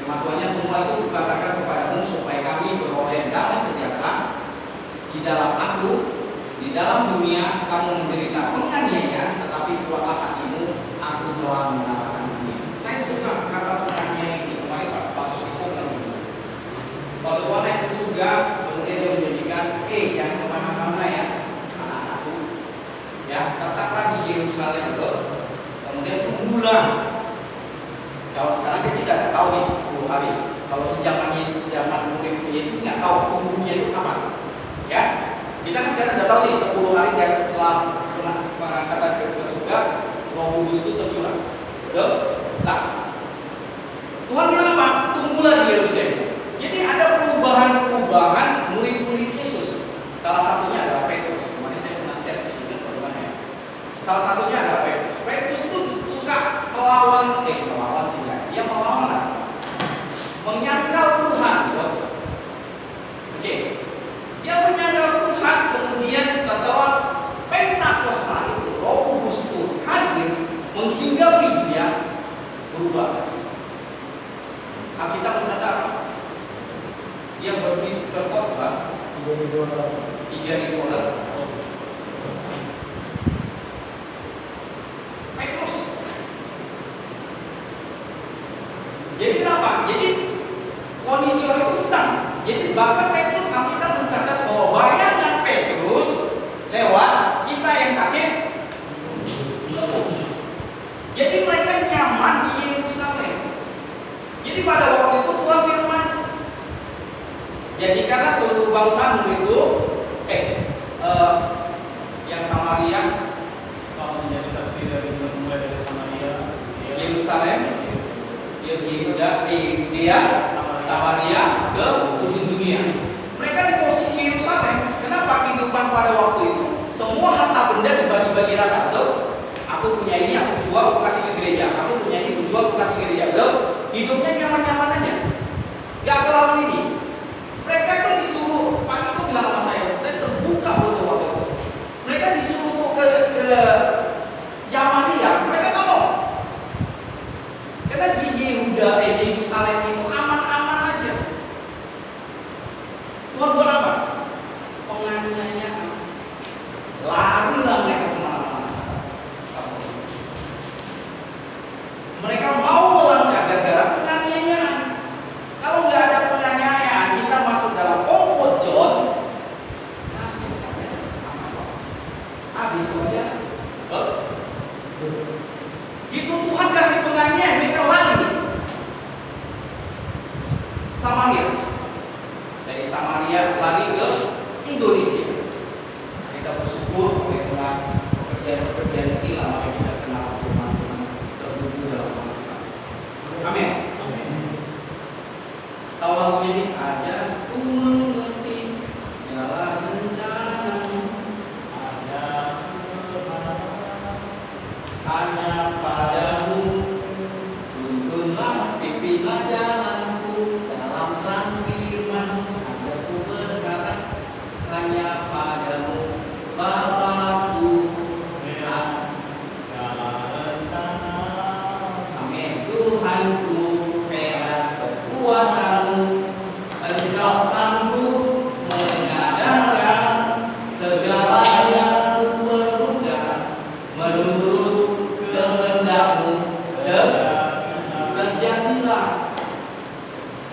Firman Tuhannya semua itu kukatakan kepadamu supaya kami beroleh damai sejahtera di dalam aku, di dalam dunia kamu menderita penganiayaan, tetapi kuatlah hatimu, aku telah mengalahkan dunia. Saya suka kata penganiayaan ini. Kemarin Pak Pastor itu bilang, kalau Tuhan naik ke surga, kemudian Dia menjanjikan, jangan kemana-mana ya, anak-anakku, ya tetaplah di Yerusalem, betul. Kemudian tunggulah. Kalau sekarang kita tidak tahu nih 10 hari. Kalau di zaman Yesus, zaman murid Yesus nggak tahu tunggunya itu kapan, ya. Kita kan sekarang udah tahu nih 10 hari dan setelah pengangkatan ke surga, Roh Kudus itu tercurah, betul. Nah, Tuhan bilang apa? Tunggulah di Yerusalem. Jadi ada perubahan murid-murid Yesus. Salah satunya adalah Petrus. Kemarin saya pernah share di sini teman-teman. Salah satunya adalah Petrus. Petrus itu suka melawan sih enggak. Dia melawan lah. Menyangkal Tuhan, betul. Oke. Dia menyangkal Tuhan, kemudian setelah Pentakosta itu Roh Kudus itu hadir menghinggapi dia, berubah. Alkitab mencatat dia berkhotbah 3.000 orang. Petrus. Jadi kenapa? Jadi kondisi orang itu sedang. Jadi bahkan Petrus, Alkitab mencatat bahwa bayangan Petrus lewat kita yang sakit sembuh. Jadi mereka nyaman di Yerusalem. Jadi pada waktu itu Tuhan firman, jadikanlah seluruh bangsa itu yang Samaria, Kamu menjadi saksi dari mulai dari Samaria, Yerusalem, Yehuda, Yudea, Samaria ke ujung dunia. Mereka di posisi Yerusalem. Kenapa? Kehidupan pada waktu itu semua harta benda dibagi-bagi rata, betul? Aku punya ini, aku jual, aku kasih ke gereja. Aku punya ini, aku jual, aku kasih ke gereja, betul? Hidupnya nyaman-nyaman aja, gak terlalu ini. Mereka itu disuruh, Pak itu bilang sama saya terbuka betul waktu itu. Mereka disuruh untuk ke Samaria, mereka tak mau. Karena di Yehuda, Yerusalem itu aman-aman aja. Tuhan buat apa? Penganiayaan. Larilah mereka kemana-mana. Mereka mau melangkah gara-gara penganiayaan. Kalau nggak ada penganiayaan, kita masuk dalam comfort zone. Habis saja, habis saja. Gitu Tuhan kasih penganiayaan, mereka lari. Samaria. Dari dari Samaria lari ke Indonesia. Kita bersyukur oleh pekerjaan-pekerjaan ini lama kita kenal Tuhan terwujud dalam Tuhan. Amin. Tahu lagunya ini? Ada ku mengerti segala rencana, ada hanya padamu, tuntunlah pimpinlah jalanku dalam terang firman-Mu, ada ku berharap hanya padamu Bapakku. Amin. Tuhanku, heran kekuatan-Mu, Engkau sanggup mengadakan segala yang kuperlukan menurut kehendak-Mu, dan jadilah.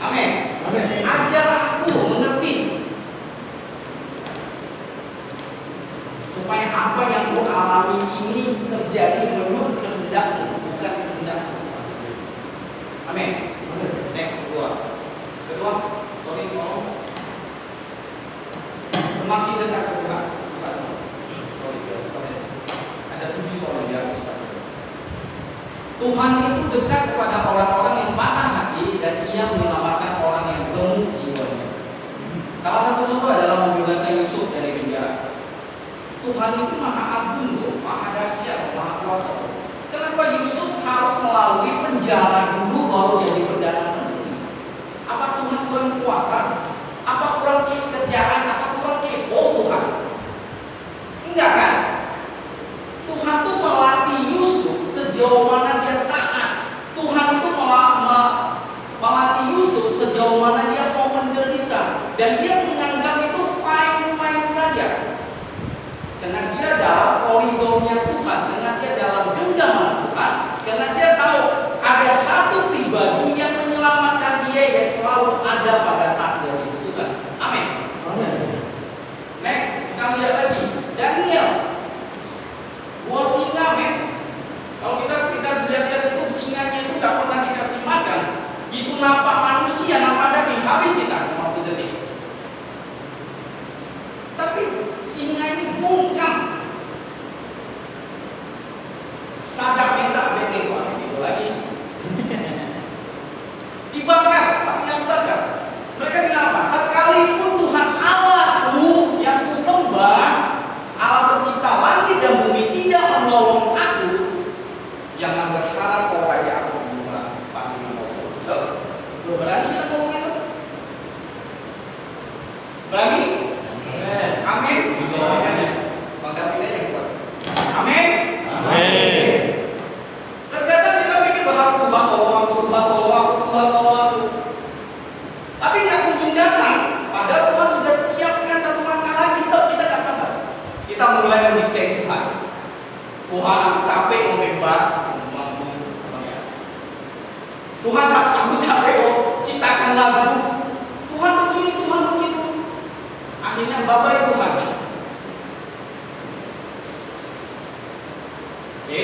Amin. Ajar aku mengerti supaya apa yang kau alami ini terjadi menurut kehendak-Mu, bukan kehendak-Mu. Amin. Next, kedua, sorry, semakin dekat ke Tuhan. Sorry, ada 7 soal yang Tuhan itu dekat kepada orang-orang yang patah hati dan Ia menyelamatkan orang yang remuk jiwanya. Salah satu contoh adalah membebaskan Yusuf dari penjara. Tuhan itu maha agung loh, maha dahsyat, maha kuasa. Kenapa Yusuf harus melalui penjara dulu baru jadi perdana menteri? Apa Tuhan kurang kuasa? Apa kurang kerjaan? Atau kurang kepo Tuhan? Enggak kan? Tuhan tuh melatih Yusuf sejauh mana dia taat. Tuhan itu melatih Yusuf sejauh mana dia mau menderita, dan dia menganggap itu fine saja. Karena dia dalam koridornya Tuhan, karena dia dalam genggaman Tuhan, karena dia tahu ada satu pribadi yang menyelamatkan dia yang selalu ada pada saat dia dibutuhkan. Amin. Next, kita lihat lagi Daniel. Buah singa, men. Kalau kita lihat itu singanya itu nggak pernah dikasih makan. Itu nampak manusia, nampak daging, habis kita 50 detik. Tapi singa ini bungkam. Sadap bisa begitu lagi. Dibakar, tapi nggak dibakar. Mereka bilang apa? Sekalipun Tuhan Allahku yang kusembah, Allah pencipta langit dan bumi, tidak menolong aku, jangan berharap bahwa aku menyembah panggilan Allah. Berani kita ngomong itu? Berani? Amin. Bang David aja yang kuat. Amin. Terkadang kita pikir bahwa Tuhan tolong aku. Tapi nggak kunjung datang. Padahal Tuhan sudah siapkan satu langkah lagi, tetap kita nggak sabar. Kita mulai mendikte Tuhan. Tuhan, aku capek mau bebas. Tuhan, aku capek mau ciptakan lagu. Tuhan begini, Tuhan begitu. Akhirnya babai Tuhan. Oke,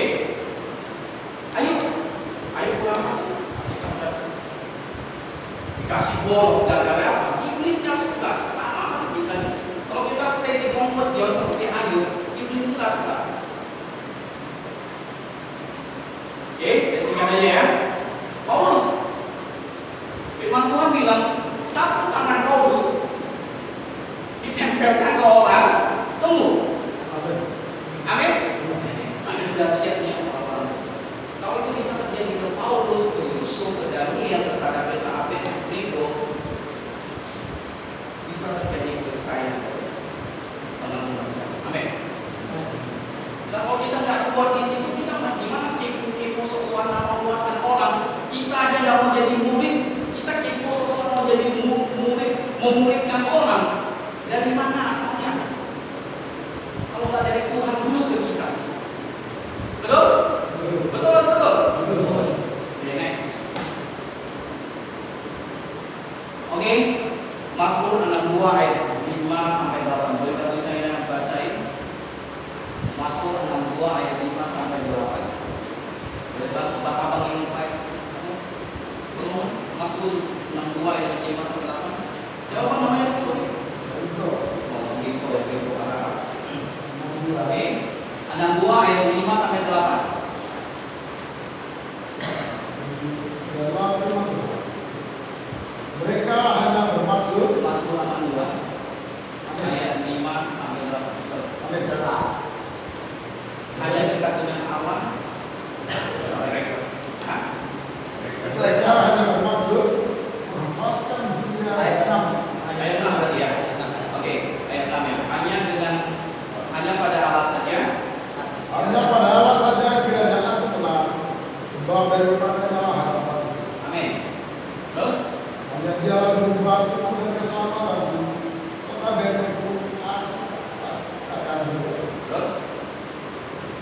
ayo pulang masuk. Dikasih bolong gara-gara apa? Iblis nggak suka. Sama macam kita nih. Kalau kita stay di comfort zone seperti Ayub, iblis nggak suka. Oke, singkat aja ya. Paulus, firman Tuhan bilang, satu tangan Paulus ditempelkan ke orang sembuh. Amin. Sangat dahsyatnya orang-orang. Kalau itu bisa terjadi ke Paulus, ke Yusuf, ke Daniel, ke sahabat-sahabat Nego, bisa terjadi ke saya, teman-teman saya. Amin. Kalau kita nggak kuat di situ, kita gimana kepo sosokan nama buatan orang? Kita aja nggak mau jadi murid, kita kepo sosokan mau jadi murid, memuridkan orang. Dari mana asalnya? Kalau nggak dari Tuhan dulu ke kita. Betul? Betul. Okay, next. Oke, Mazmur 62 ayat 5 sampai 8. Boleh bantu saya bacain? Mazmur 62 ayat 5 sampai 8. Boleh bantu Bapak bangin baik? Mazmur 62 ayat 5 sampai 8. Siapa namanya? Oh, gitu. Oke. 62 ayat 5 sampai 8. Mereka hanya bermaksud Mazmur 62 ayat 5 sampai 8. Hanya dekat dengan Allah. Hah? mereka hanya bermaksud melepaskan dunia Ayat 6. Ayat 6 berarti ya. Oke, ayat 6 ya. Hanya pada alasannya. hanya pada alasannya kiranya aku tenang sebab daripadanya lah harapan. Amin. Terus Hanya dialah gunung batuku dan keselamatanku, kota bentengku aku akan berdoa. terus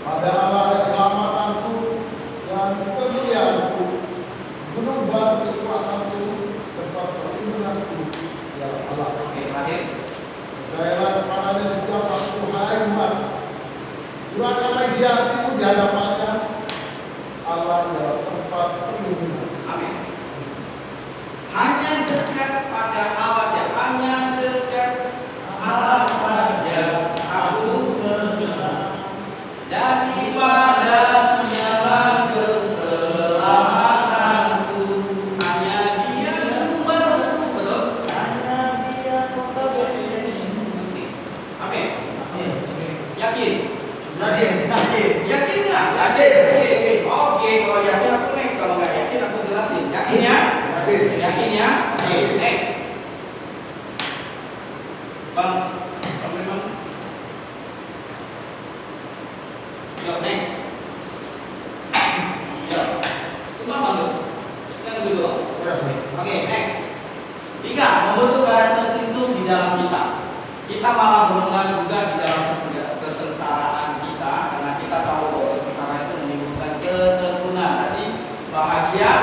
Pada Allah ada keselamatanku dan kemuliaanku, gunung batu kekuatanku, tempat perlindunganku, ya Allah. oke, terakhir. Percayalah kepadanya setiap waktu, hai umat. Curahkanlah isi hatiku di hadapannya. Allah adalah tempat perlindungan. Amin. Hanya dekat pada Allah ya. Hanya dekat Allah saja aku tenang. Daripada nyala keselamatanku. Hanya Dia gunung batuku, betul? Hanya Dia kota benteng. Amin. Yakin? Yakin nggak? Yakin. Oke, kalau yakin aku next. Kalau nggak yakin aku jelasin. Yakin ya? Yakin ya? Oke, next. Bang, Bang. Yo, next. Yo. Cuma Bang, yo. Kita tunggu dulu. Oke, next. 3. Membentuk karakter Kristus di dalam kita. Kita malah mengenal juga di dalam kesengsaraan kita, karena kita tahu bahwa kesengsaraan itu menimbulkan ketekunan. Tadi bahagia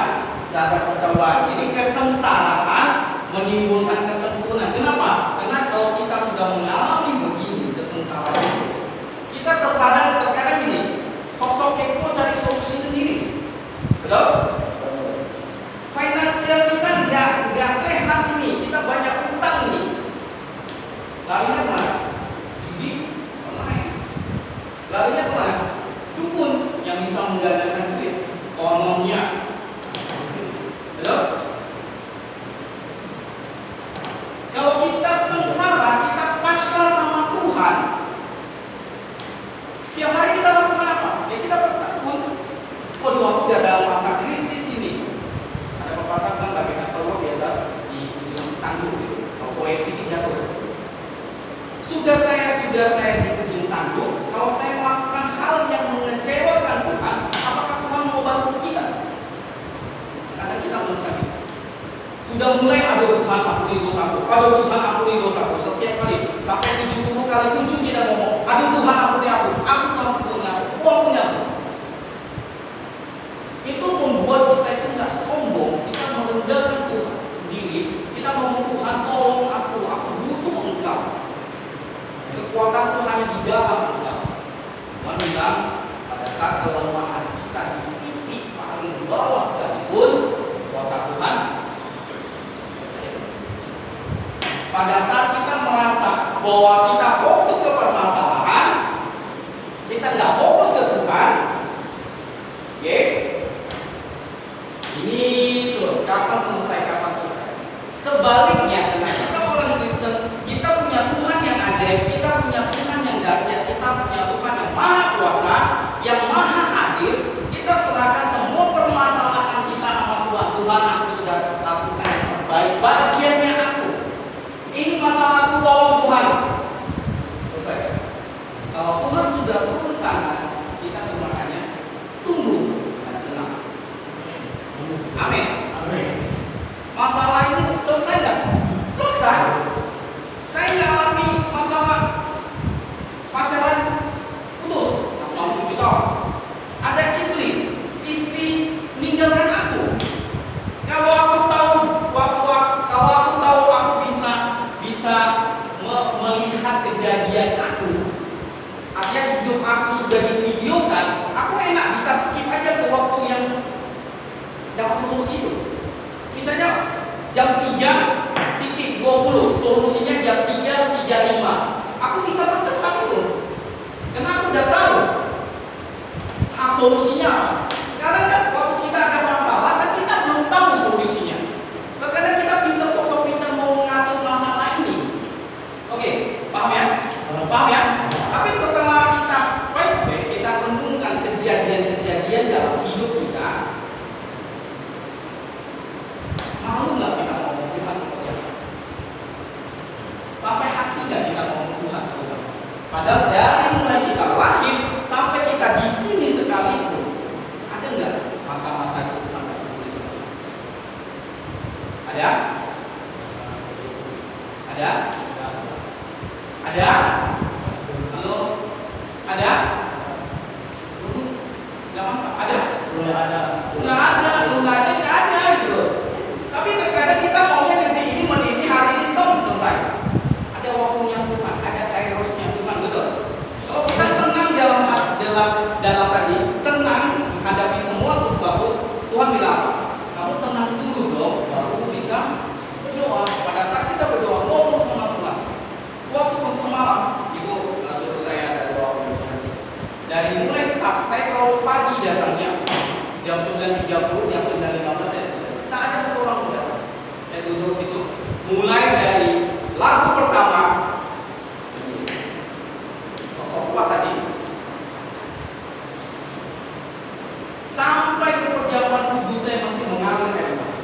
dan ada percobaan. Ini kesengsaraan menimbulkan ketekunan. Kenapa? Karena kalau kita sudah mengalami begini kesengsaraan itu, kita terkadang ini sok-sok kepo cari solusi sendiri. Betul? Finansial kita nggak sehat ini, kita banyak utang ini. Larinya kemana? Judi, online. Larinya kemana? Dukun yang bisa menggandakan duit, kononnya. Betul? Kalau kita sengsara, kita pasrah sama Tuhan. Tiap hari kita lakukan apa? Ya kita bertakun. Waduh, aku udah dalam masa krisis ini. Ada pepatah bilang bagaikan telur di atas di ujung tanduk gitu. Kalau proyeksi jatuh. Sudah saya di ujung tanduk. Kalau saya melakukan hal yang mengecewakan Tuhan, apakah Tuhan mau bantu kita? Kadang kita merasa gitu. Sudah mulai, aduh Tuhan ampuni dosaku, aduh Tuhan ampuni dosaku. Setiap kali sampai 70 kali 7 kita ngomong, aduh Tuhan ampuni aku punya aku. Itu membuat kita itu nggak sombong, kita merendahkan Tuhan diri, kita ngomong Tuhan tolong aku butuh Engkau. Kekuatan Tuhan di dalam Engkau. Tuhan bilang pada saat kelemahan kita di titik paling bawah sekalipun, kuasa Tuhan. Pada saat kita merasa bahwa kita fokus ke permasalahan, kita nggak fokus ke Tuhan, oke? Ini terus kapan selesai? Sebaliknya, karena kita orang Kristen, kita punya Tuhan yang ajaib, kita punya Tuhan yang dahsyat, kita punya Tuhan yang maha kuasa, yang maha hadir. Kita serahkan semua permasalahan kita sama Tuhan. Tuhan, aku sudah lakukan yang terbaik, bagiannya aku. Ini masalahku, tolong Tuhan. Selesai. Kalau Tuhan sudah turun tangan, kita cuma hanya tunggu dan tenang. Amin. Masalah ini selesai nggak? Selesai. Saya ngalami masalah pacaran putus, 7 tahun. Ada istri meninggalkan aku. Kalau aku tahu aku bisa melihat kejadian aku, akhirnya hidup aku sudah divideokan, aku enak bisa skip aja ke waktu yang dapat solusi itu. Misalnya jam 3 titik 20, solusinya jam 3.35. Aku bisa percepat itu. Karena aku udah tahu solusinya apa. Sekarang kan waktu kita ada masalah kan kita belum tahu solusinya. Terkadang kita pintar, sosok pintar mau mengatur masalah ini. Oke, paham ya? Paham ya? Tapi setelah kita flashback, kita renungkan kejadian-kejadian dalam hidup kita, malu nggak kita ngomong Tuhan Tuhan? Sampai hati nggak kita ngomong Tuhan Tuhan? Padahal dari mulai kita lahir sampai kita di sini sekalipun, ada nggak masa-masa Tuhan? Ada? Ada? Ada? Halo? Ada? Nggak apa? Ada? Boleh ada. Nggak ada, nggak ada gitu. Tapi terkadang kita maunya detik ini, menit ini, hari ini, tong selesai. Ada waktunya Tuhan, ada kairosnya Tuhan, betul. Kalau kita tenang dalam tadi, tenang menghadapi semua sesuatu, Tuhan bilang, kamu tenang dulu dong, baru bisa berdoa. Pada saat kita berdoa, ngomong sama Tuhan. Waktu semalam, Ibu suruh saya ada doa dari mulai start, saya terlalu pagi datangnya, jam 9.30, jam 9.15 saya sudah. Tak ada satu orang pun datang. Saya duduk situ, mulai dari lagu pertama, sosok kuat tadi, sampai ke perjamuan kudus saya masih mengalir air mata.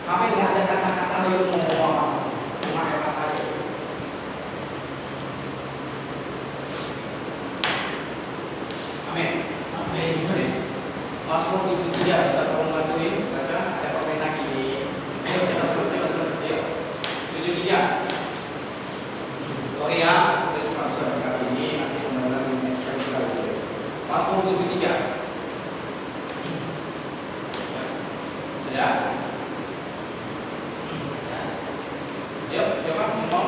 Kami nggak ada kata-kata yang mau apa, cuma air mata aja. Amin. Amin. Mazmur 73 bisa tolong bantuin baca, ada pemain lagi di. Ayo siapa? Ayo. 73. Sorry ya, kita cuma bisa berkali ini, nanti mudah-mudahan ini bisa kita lihat. Mazmur 73. Sudah? Yuk, siapa ngomong?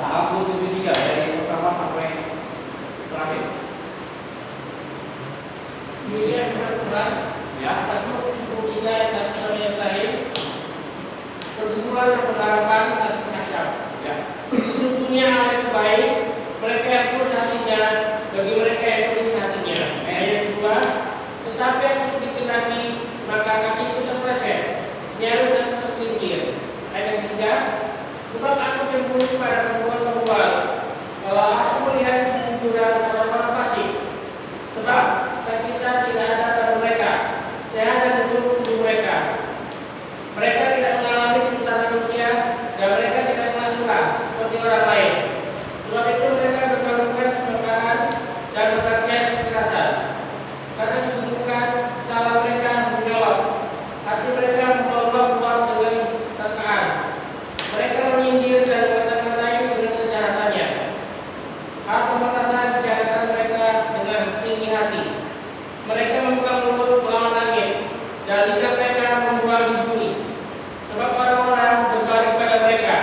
Mazmur 73 dari pertama sampai terakhir. Demikian firman Tuhan. Ya. Mazmur 73 ayat 1 sampai yang terakhir. Pergumulan dan pengharapan atas penasihat. Ya. Sesungguhnya Allah itu baik, mereka yang tulus hatinya, bagi mereka yang bersih hatinya. Ayat 2. Tetapi aku sedikit lagi, maka kakiku terpeleset, nyaris aku tergelincir. Ayat 3. Sebab aku cemburu pada perempuan-perempuan, kalau aku melihat kemunculan orang-orang fasik. Sebab sakitnya tidak ada pada mereka, sehat dan teguh tubuh mereka. Mereka tidak mengalami kesusahan manusia, dan mereka tidak melakukan seperti orang lain. Sebab itu mereka berkalungkan keberkahan dan berpakaian kekerasan. Karena ditemukan salah mereka menjawab, hati mereka membawa dengan sangkaan. Mereka menyindir dan mengata-ngatai dengan kejahatannya. Hal pembatasan bicarakan mereka dengan tinggi hati. Mereka membuka mulut melawan langit, dan lidah mereka membual di bumi. Sebab orang-orang berbaring pada mereka,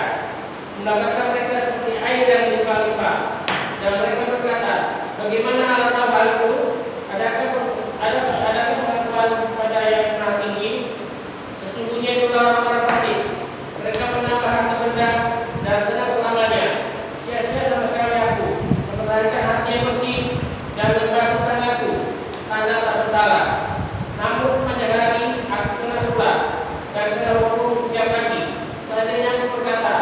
mendapatkan mereka seperti air yang limpah-limpah. Dan mereka berkata, bagaimana Allah tahu hal itu? Adakah pengetahuan pada yang maha tinggi? Sesungguhnya itu orang-orang fasik. Mereka menambah harta benda dan senang selamanya. Sia-sia sama sekali aku mempertahankan hati yang bersih dan membasuhkan aku tanda tak bersalah. Namun sepanjang hari aku kena pula dan kena hukum setiap pagi. Seandainya aku berkata,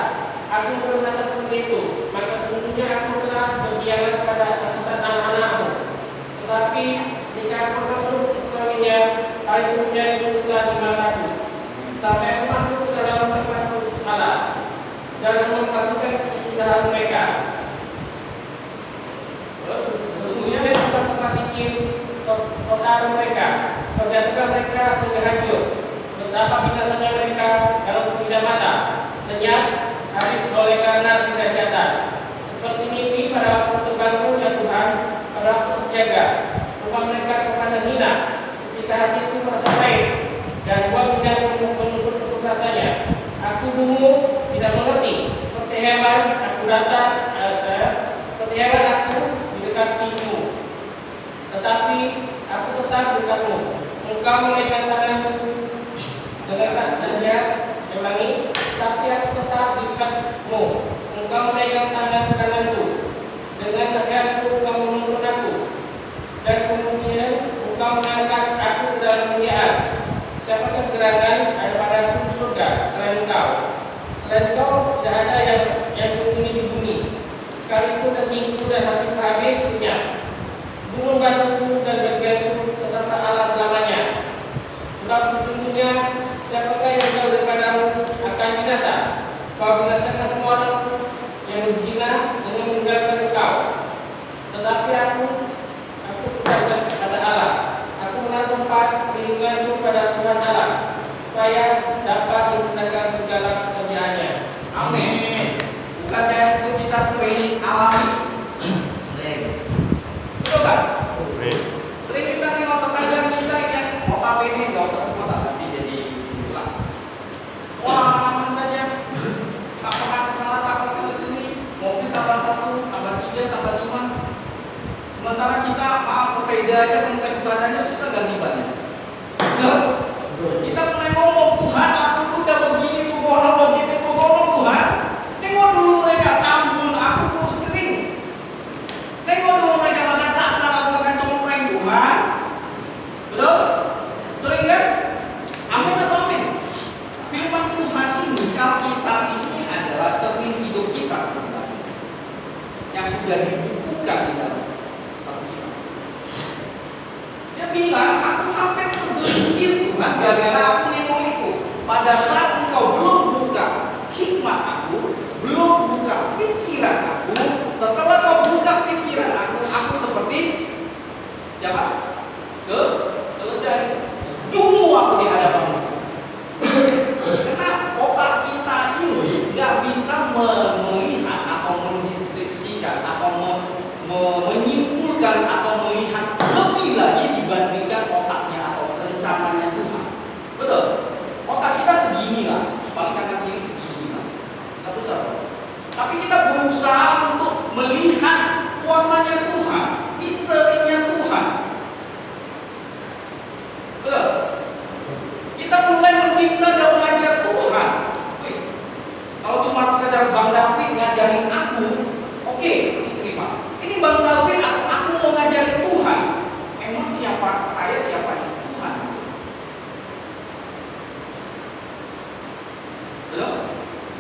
aku berkata seperti itu, maka sesungguhnya aku telah berkhianat kepada anak-anakmu. Tetapi jika aku masuk ke dalamnya, hal itu menjadi surga di mataku. Sampai aku masuk ke dalam tempat kudus Allah dan memperhatikan kesudahan mereka. Sesungguhnya tempat-tempat kecil kota mereka, perjatuhan mereka sehingga hancur. Betapa binasanya mereka dalam sekejap mata, lenyap, habis oleh karena tidak syaitan. Seperti mimpi pada waktu terbangun ya Tuhan, pada waktu terjaga. Rumah mereka kepada hina, ketika hatiku merasa baik, dan uang tidak menusuk-nusuk rasanya. Aku dungu, tidak mengerti. Seperti hewan, aku datang, seperti hewan aku di dekatimu. Tetapi aku tetap dekatmu. Engkau menaikkan tanganmu dengan nasihat, saya ulangi, tapi aku tetap di dekatmu. Engkau memegang tangan kananku. Dengan nasihatku engkau menuntun aku. Dan kemudian engkau mengangkat aku ke dalam kemuliaan. Siapakah gerangan daripada surga selain engkau? Selain engkau tidak ada yang berhuni di bumi. Sekalipun dagingku dan hatiku habis lenyap. Gunung batuku dan bagianku tetaplah Allah selamanya. Sebab sesungguhnya siapakah yang jauh daripadamu akan binasa. Kau binasakan semua orang yang berzina dengan meninggalkan engkau. Tetapi aku suka kepada Allah. Aku menaruh tempat perlindunganku pada Tuhan Allah, supaya dapat menceritakan segala pekerjaannya. Amin. Bukankah itu kita sering alami? Sering. Betul kan? Sering kita nengok tetangga kita yang notabene nggak usah sebut lah, nanti jadi bilang. Wah, aman saja. Tak pernah kesalahan takut ke sini. Mobil tambah 1, tambah 3, tambah 5. Sementara kita maaf sepeda aja kempes badannya susah ganti bannya. Betul? Kita mulai ngomong, Tuhan aku udah begini, kugono begini, kugono Tuhan. Nengok dulu mereka tambun, aku kurus kering. Nengok dulu mereka makan saksa, aku makan compreng Tuhan. Betul? Sering kan? Amin atau amin? Firman Tuhan ini, Alkitab ini adalah cermin hidup kita sebenarnya, yang sudah dibukukan di dalam Alkitab. Dia bilang, aku hampir tergelincir Tuhan gara-gara aku nengok itu. Pada saat engkau belum buka hikmat aku, belum buka pikiran aku, setelah kau buka pikiran aku seperti siapa? Keledai. Dungu aku di hadapanmu. Karena otak kita ini nggak bisa melihat atau mendeskripsikan atau menyimpulkan atau melihat lebih lagi dibandingkan otaknya atau rencananya Tuhan. Betul? Otak kita segini lah, paling kanan kiri segini lah. Nggak besar. Tapi kita berusaha untuk melihat kuasanya Tuhan, misterinya Tuhan. Betul? Kita mulai mendikte dan belajar Tuhan. Wih, kalau cuma sekedar Bang David ngajarin aku, oke, masih terima. Ini Bang David aku mau ngajarin Tuhan. Emang siapa saya, siapa Tuhan? Betul?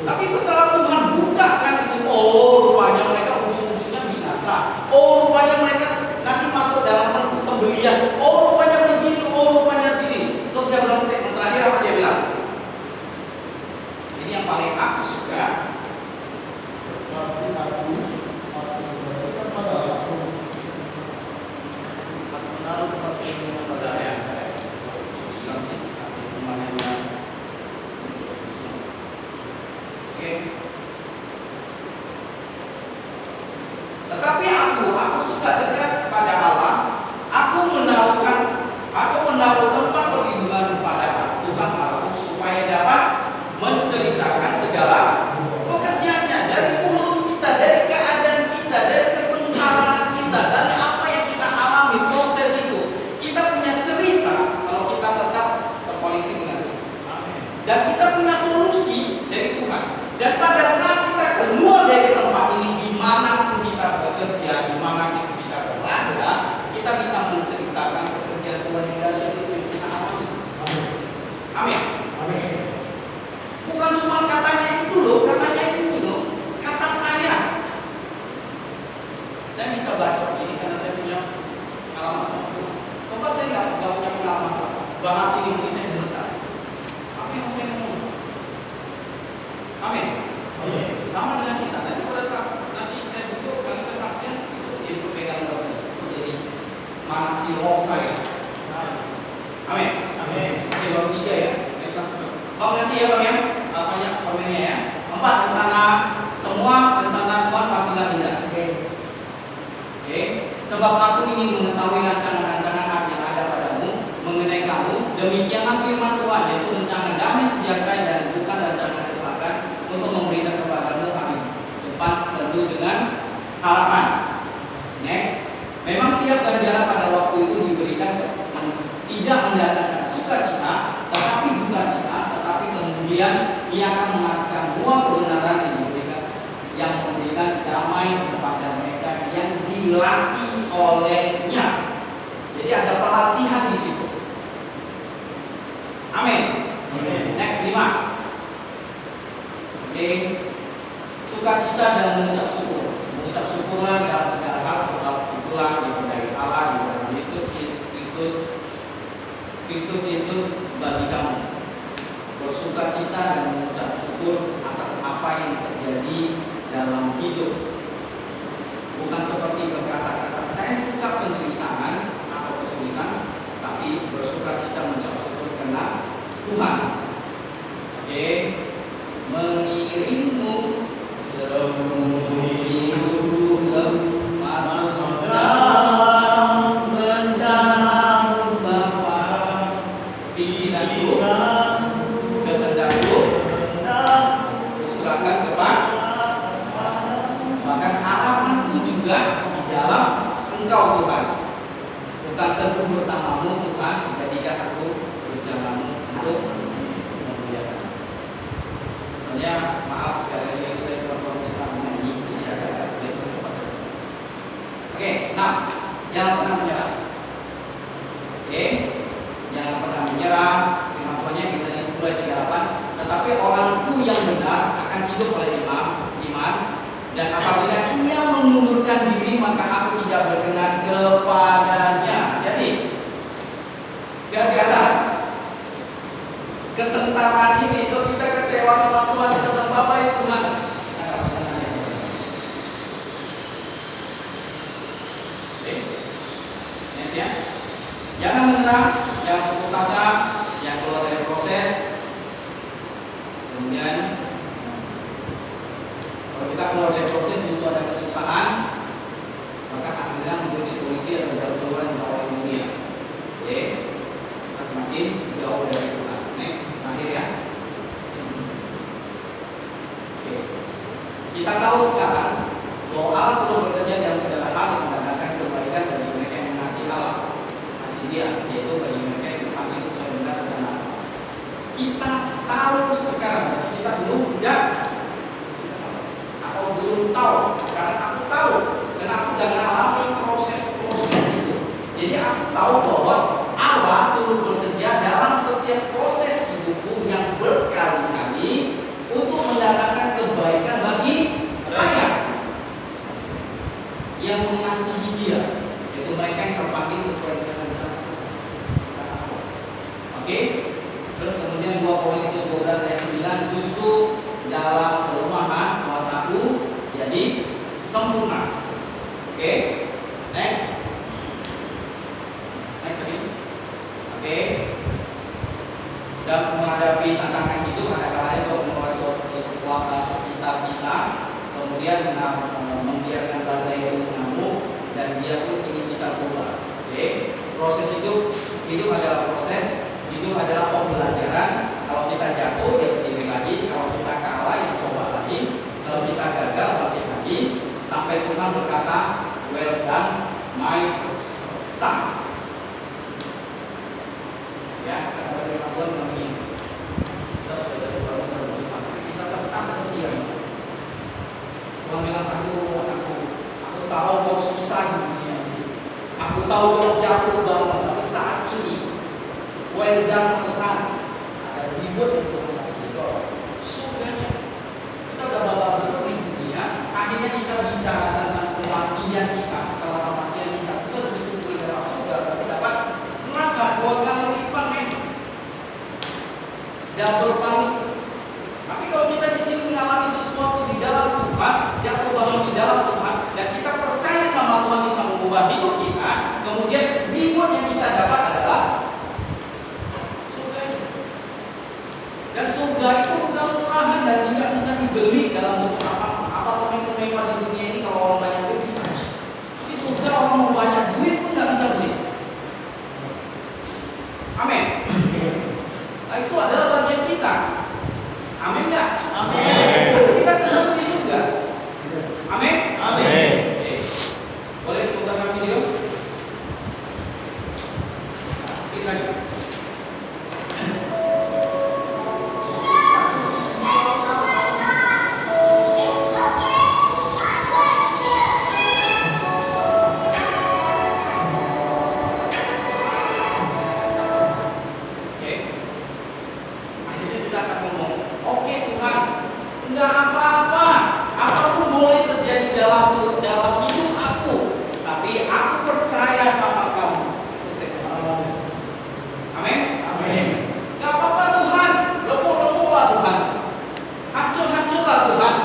Tapi setelah Tuhan bukakan itu, oh rupanya mereka ujung-ujungnya binasa. Oh rupanya mereka nanti masuk dalam persembelian. Oh rupanya begini, oh rupanya begini. Terus dia bilang statement terakhir apa dia bilang? Ini yang paling aku suka. Tapi aku sudah dekat pada aku. Aku menaruh tempat ini pada yang bilang sih semuanya bilang. Oke. Tetapi aku suka dekat pada Allah. Aku menaruh tempat perlindungan kepada Tuhan Allah supaya dapat menceritakan segala pekerjaannya, dari mulut kita, dari keadaan kita, dari kesengsaraan kita, dari apa yang kita alami, proses itu. Kita punya cerita kalau kita tetap terkoneksi dengan Tuhan. Dan kita punya solusi dari Tuhan. Dan pada saat kita keluar dari tempat ini, dimanapun kita bekerja, dimanapun kita berada, kita bisa menceritakan pekerjaan Tuhan yang dahsyat itu yang kita alami. Amin. Amin. Bukan cuma katanya itu loh, katanya ini loh, kata saya. Saya bisa baca ini karena saya punya pengalaman sama Tuhan. Coba saya nggak punya pengalaman, bahas ini mungkin saya gemetar. Apa yang saya ngomong? Amin. Amin. Sama dengan kita. Nanti pada saat nanti saya duduk kali kesaksian itu jadi pepegang Tuhan, itu jadi manasi roh saya. Amin. Amin. Oke, baru 3 ya. Bang nanti ya Bang ya, banyak komennya ya. 4 rencana, semua rencana Tuhan pastilah indah. Oke. Sebab aku ingin mengetahui rancangan-rancangan yang ada padamu mengenai kamu. Demikianlah firman Tuhan, yaitu rencana damai sejahtera dan bukan rencana kecelakaan untuk memberikan kepadamu amin. Depan tentu dengan harapan. Next. Memang tiap ganjaran pada waktu itu diberikan tidak mendatangkan sukacita, tetapi duka cita. Dia akan menghasilkan buah kebenaran yang memberikan damai kepada mereka yang dilatih olehnya. Jadi ada pelatihan di situ. Amin. Next 5. Oke. Sukacita dan mengucap syukur. Mengucap syukurlah dalam segala hal, sebab itulah diberkati Allah di dalam Kristus Yesus bagi kamu. Bersukacita dan mengucap syukur atas apa yang terjadi dalam hidup. Bukan seperti berkata-kata saya suka penderitaan atau kesulitan, tapi bersukacita mengucap syukur karena Tuhan mengirimmu seumur hidup masuk dalam rencana Bapa. Pikiranku, kehendakku, kuserahkan kepada, bahkan harapanku juga di dalam Engkau Tuhan. Bukan teguh bersamamu Tuhan, jadikan aku berjalanmu untuk memuliakan. Soalnya maaf sekali lagi saya kurang bisa menyanyi, ya saya tidak cepat. Oke, nah, jangan pernah menyerah. Oke, jangan pernah menyerah. Firman Tuhannya di Ibrani 10 ayat 38. Tetapi orangku yang benar akan hidup oleh iman, dan apabila ia mengundurkan diri maka aku tidak berkenan kepadanya. Jadi, gara-gara kesengsaraan ini terus kita kecewa sama Tuhan, kita bilang Bapak itu mana? Yes ya. Jangan menyerah, jangan putus asa, jangan keluar dari proses. Kemudian kalau kita keluar dari proses justru ada kesusahan, maka akhirnya menjadi solusi atau jalan keluar yang bawa dunia. Oke, kita semakin jauh dari Tuhan. Next, terakhir ya. Oke, kita tahu sekarang bahwa Allah terus bekerja dalam segala hal yang mendatangkan kebaikan bagi mereka yang mengasihi Allah, kasih Dia, yaitu bagi mereka yang dipanggil sesuai dengan rencana. Kita tahu sekarang, jadi kita belum tidak atau belum tahu. Sekarang aku tahu, karena aku sudah mengalami proses-proses itu. Jadi aku tahu bahwa Allah turut bekerja dalam setiap proses hidupku yang berkali-kali untuk mendatangkan kebaikan bagi saya yang mengasihi Dia, yaitu mereka yang terpanggil sesuai dengan rencana. Oke? Terus kemudian 2 Korintus 12 ayat 9, justru dalam kelemahan kuasaku jadi sempurna. Oke? Next lagi. Oke? Dan menghadapi tantangan hidup ada kalanya untuk menguasai sesuatu sekitar kita, kemudian membiarkan badai itu mengamuk, dan dia pun ingin kita berubah. Oke? Proses hidup adalah proses. Hidup adalah pembelajaran. Kalau kita jatuh, dia berdiri lagi. Kalau kita kalah, ya coba lagi. Kalau kita gagal, bangkit lagi. Sampai Tuhan berkata, well done, my son. Ya, kata firman Tuhan begini. Kita sudah jadi orang berdoa, kita tetap setia. Tuhan bilang, aku tahu kau susah di dunia ini. Aku tahu kau jatuh bangun, tapi saat ini well done my son. Ada reward yang Tuhan kasih kau. Surganya. Kita udah babak belur di dunia. Akhirnya kita bicara tentang kematian kita. Setelah kematian kita justru bergerak surga, tapi dapat neraka 2 kali lipat, men. Double punish. Tapi kalau kita di sini mengalami sesuatu di dalam Tuhan, jatuh bangun di dalam Tuhan, dan kita percaya sama Tuhan bisa mengubah hidup kita, kemudian reward yang kita dapat adalah surga itu. Dan surga itu bukan murahan dan tidak bisa dibeli dalam bentuk apa yang mewah di dunia ini. Kalau orang banyak duit bisa, tapi surga orang mau banyak duit pun nggak bisa beli. Amin. Nah, itu adalah bagian kita. Amin nggak? Amin. Nanti kita ketemu di surga. Amin. Amin. Oke. Boleh putarkan video? Klik lagi. Enggak apa-apa. Apapun boleh terjadi dalam hidup aku. Tapi aku percaya sama kamu. Itu statement. Amin. Amin. Enggak apa-apa Tuhan. Lemuk-lemuklah Tuhan. Hancur-hancurlah Tuhan.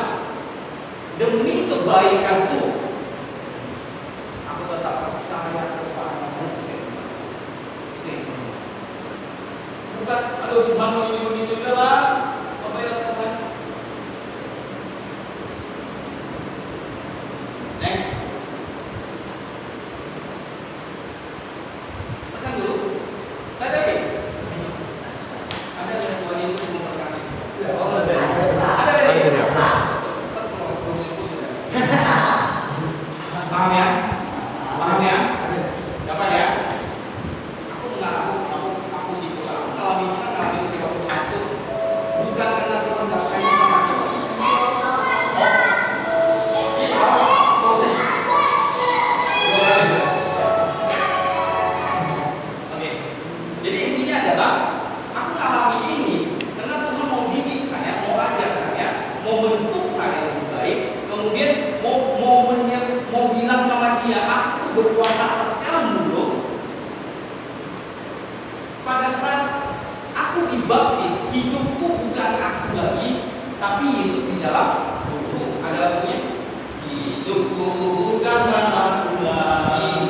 Demi kebaikan Tuhan. Aku tetap percaya kepadamu. Bukan, aduh Tuhan mau ini udah lah. Kebaikan Tuhan. Next. Tekan dulu. Ada lagi? Ada yang Tuhan Yesus memberkati. Ada lagi? Cepat mau paham ya? Paham ya? Dapat ya? Aku sibuk. Aku ngalami sesuatu bukan karena Tuhan gak sayang sama kita. Oke. Jadi intinya adalah aku ngalami ini karena Tuhan mau didik saya, mau ajar saya, mau bentuk saya lebih baik, kemudian mau bilang sama dia, aku tuh berkuasa atas kamu loh. Pada saat aku dibaptis, hidupku bukan aku lagi, tapi Yesus di dalam tubuhku. Ada lagunya? Hidupku bukanlah aku lagi,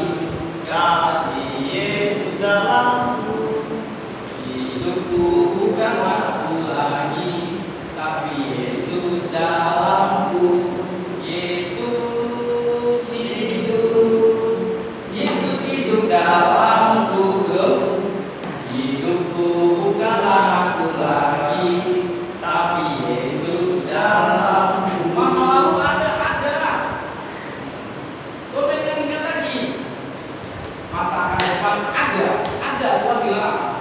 tapi Yesus dalamku. Hidupku bukanlah aku lagi, tapi Yesus dalamku. Yesus hidup dalamku. Hidupku bukanlah aku lagi, tapi Yesus dalamku. Masa lalu ada. Terus saya ingat lagi. Masa akan depan ada. Tuhan bilang,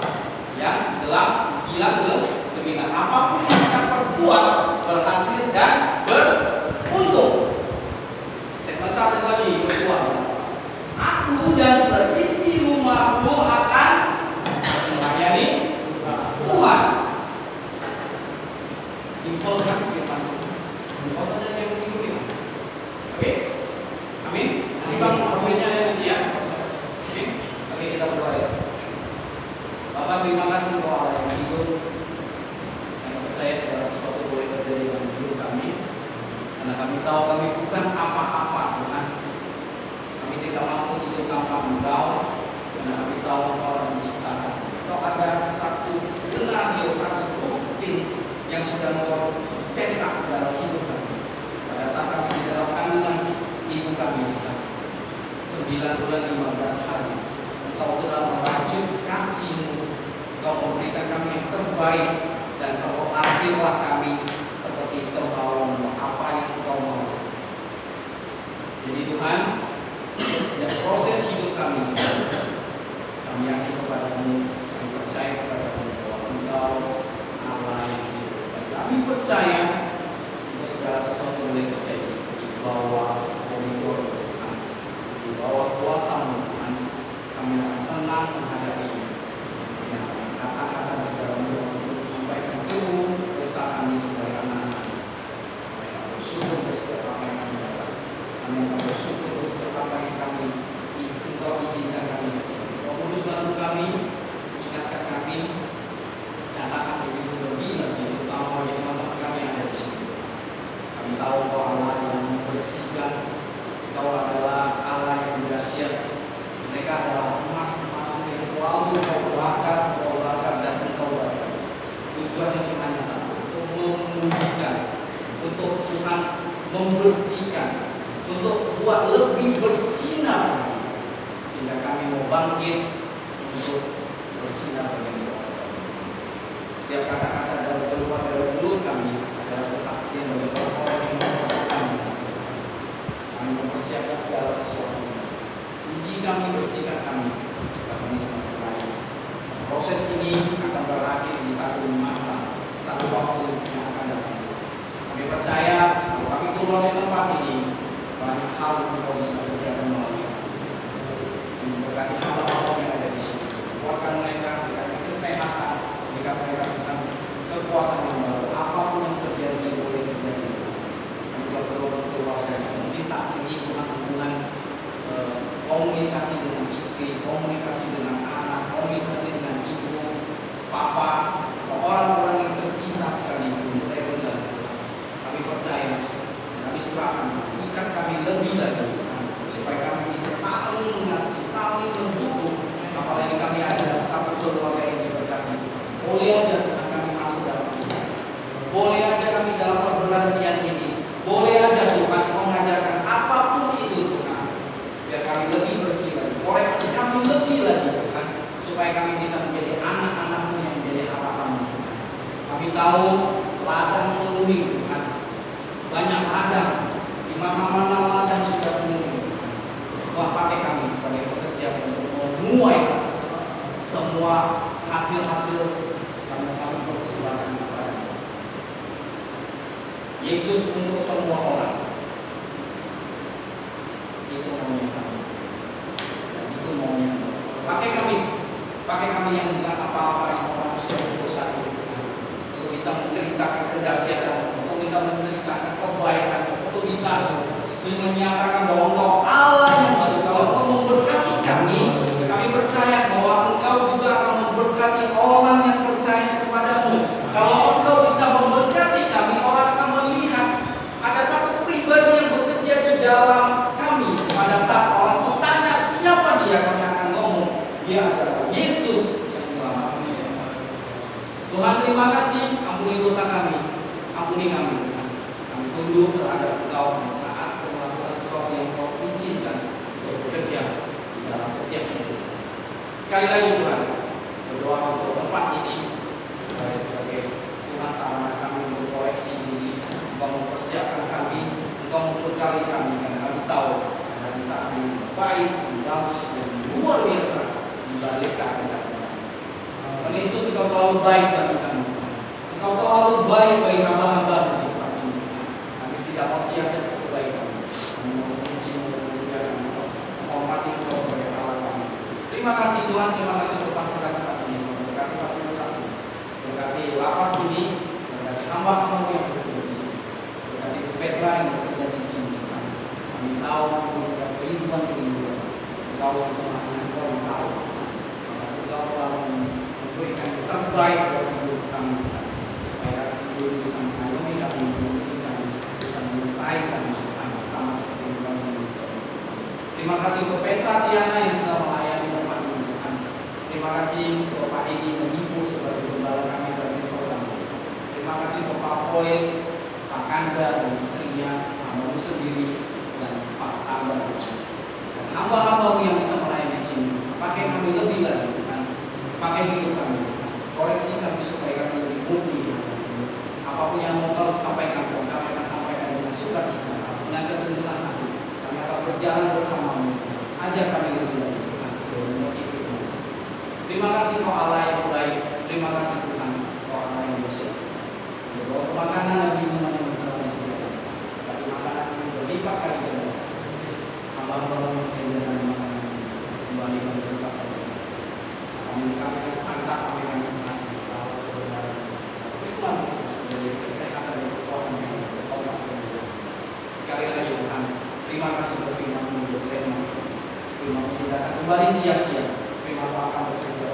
ya, bilang ke apapun yang kita perbuat berhasil dan beruntung. Statement satu lagi kedua. Aku dan seisi rumahku akan melayani Tuhan. Simpel kan firman. Simpel saja yang begini. Oke? Amin. Nanti bang, argumennya ada di sini ya. Oke, kita berdoa ya. Bapak terima kasih untuk Allah yang hidup. Kami percaya segala sesuatu boleh terjadi dalam hidup kami. Karena kami tahu kami bukan apa-apa Tuhan. Kami tidak mampu hidup tanpa Engkau. Karena kami tahu Engkau yang menciptakan. Engkau ada satu skenario, satu bukti yang sudah Engkau cetak dalam hidup kami. Pada saat kami di dalam kandungan ibu kami, 9 bulan 15 hari, Engkau telah merajut kasih-Mu. Engkau memberikan kami yang terbaik dan Engkau akhirlah kami seperti kemauan-Mu, apa yang Engkau mau. Jadi Tuhan, setiap proses hidup kami yakin kepada-Mu, kami percaya kepada-Mu bahwa Engkau Allah yang hidup. Dan kami percaya bahwa segala sesuatu boleh terjadi di bawah koridor Tuhan, di bawah kuasa-Mu Tuhan. Kami akan tenang menghadapi ini. Kata-kata di dalam doa untuk menyampaikan keluh kesah kami sebagai anak-anak. Kami bersyukur untuk setiap apa yang kami dapat. Kami akan bersyukur untuk setiap apa yang kami Engkau izinkan kami. Engkau kudus bantu kami, ingatkan kami, nyatakan lebih lagi, terutama bagi teman-teman kami yang ada di sini. Kami tahu Engkau Allah yang membersihkan, Engkau adalah Allah yang dahsyat. Mereka adalah emas-emasmu yang selalu Engkau bakar dan Engkau bakar. Tujuannya cuma hanya satu, untuk memulihkan, untuk Tuhan membersihkan, untuk buat lebih bersinar, sehingga kami mau bangkit untuk bersinar bagi Engkau. Setiap kata-kata dari keluar dari mulut kami adalah kesaksian bagi orang yang mengatakan kami mempersiapkan segala sesuatu. Uji kami, bersihkan kami, supaya kami semakin baik. Proses ini akan berakhir di satu masa, satu waktu yang akan datang. Kami percaya kalau kami keluar dari tempat ini, banyak hal yang Engkau bisa kerjakan melalui kami. Memberkati hamba-hamba yang ada di sini. Kuatkan mereka, berikan kesehatan, berikan mereka Tuhan kekuatan yang baru. Apapun yang terjadi boleh terjadi komunikasi dengan istri, komunikasi dengan anak, komunikasi dengan ibu, papa, orang-orang yang tercinta sekalipun. Benar-benar kami percaya, kami serahkan, ikat kami lebih lagi supaya kami bisa saling mengasihi, saling mendukung. Apalagi kami ada dalam satu keluarga yang diberkati. Boleh aja Tuhan kami masuk dalam Tuhan. Boleh aja kami dalam perberanian ini. Boleh aja Tuhan mengajarkan apapun itu Tuhan. Biar kami lebih bersih lagi. Koreksi kami lebih lagi Tuhan. Supaya kami bisa menjadi anak-anak-Mu yang menjadi harapan-Mu Tuhan. Kami tahu ladang menguning Tuhan. Banyak ladang. Di mana-mana ladang sudah menguning. Tuhan pakai kami sebagai pekerja untuk menuai semua hasil-hasil yang kami persilakan kepada Yesus untuk semua orang. Itu maunya kami. Dan itu maunya kami. Pakai kami yang dengan apa-apa yang orang berdosa itu, untuk bisa menceritakan kedahsyatan, untuk bisa menceritakan kebaikan, untuk bisa menyatakan bahwa Engkau Allah yang baru. Kalau Engkau memberkati kami percaya bahwa Engkau juga akan memberkati orang yang percaya kepadamu. Kalau Engkau bisa memberkati kami, orang akan melihat ada satu pribadi yang bekerja di dalam kami. Pada saat orang itu tanya siapa dia, kami akan ngomong dia adalah Yesus yang menyelamatkan. Tuhan terima kasih, ampuni dosa kami, ampuni kami Tuhan. Kami tunduk terhadap Engkau, taat melakukan sesuatu yang Kau izinkan untuk bekerja di dalam setiap hidup. Sekali lagi Tuhan, berdoa untuk tempat ini supaya sebagai Tuhan sarana kami untuk koreksi diri. Engkau mempersiapkan kami, Engkau membekali kami, karena kami tahu ada rencana yang baik, yang bagus, dan luar biasa di balik keadaan kami. Tuhan Yesus, Engkau terlalu baik bagi kami. Engkau terlalu baik bagi hamba-hamba di tempat ini. Kami tidak mau sia-sia kebaikan. Kami mau memuji, memuliakan, menghormati Engkau sebagai Allah kami. Terima kasih Tuhan, terima kasih untuk fasilitas tempat ini. Berkati fasilitas ini, berkati lapas ini, berkati hamba-hamba yang bekerja di sini, berkati Bu Petra yang bekerja di sini. Kami tahu memberikan kehidupan. Engkau yang cuma Engkau yang tahu. Engkau telah memberikan yang terbaik buat hidup kami, supaya hidup bisa mengayomi kami, memiliki kami, bisa menyertai kami sama seperti Engkau yang menyertai. Terima kasih untuk Petra Tiana yang sudah melayani tempat ini Tuhan. Terima kasih untuk Pak Edi menghibur sebagai gembala kami dalam program. Terima kasih untuk Pak Poes, Pak Kanda dan istrinya, Pak sendiri dan Pak Abah. Dan hamba-hamba yang bisa melayani di sini. Pakai kami lebih lagi Tuhan. Pakai hidup kami Tuhan. Koreksi kami supaya kami lebih murni. Apapun yang mau Kau sampaikan, kami akan sampaikan dengan sukacita, dengan ketulusan hati. Kami akan berjalan bersamamu. Ajar kami lebih lagi Tuhan. Terima kasih Kau Allah yang baik. Terima kasih Tuhan Kau Allah yang bersih. Bahwa makanan dan minuman yang telah disediakan, tapi makanan yang berlipat kali ganda. Hamba-hamba yang menyediakan makanan kembali berlipat kali ganda. Kami akan santap, kami akan menikmati bahwa kebenaran firman sebagai kesehatan dan kekuatan yang bertobat. Sekali lagi Tuhan, terima kasih untuk firman-Mu, untuk firman-Mu tidak akan kembali sia-sia. Firman-Mu akan bekerja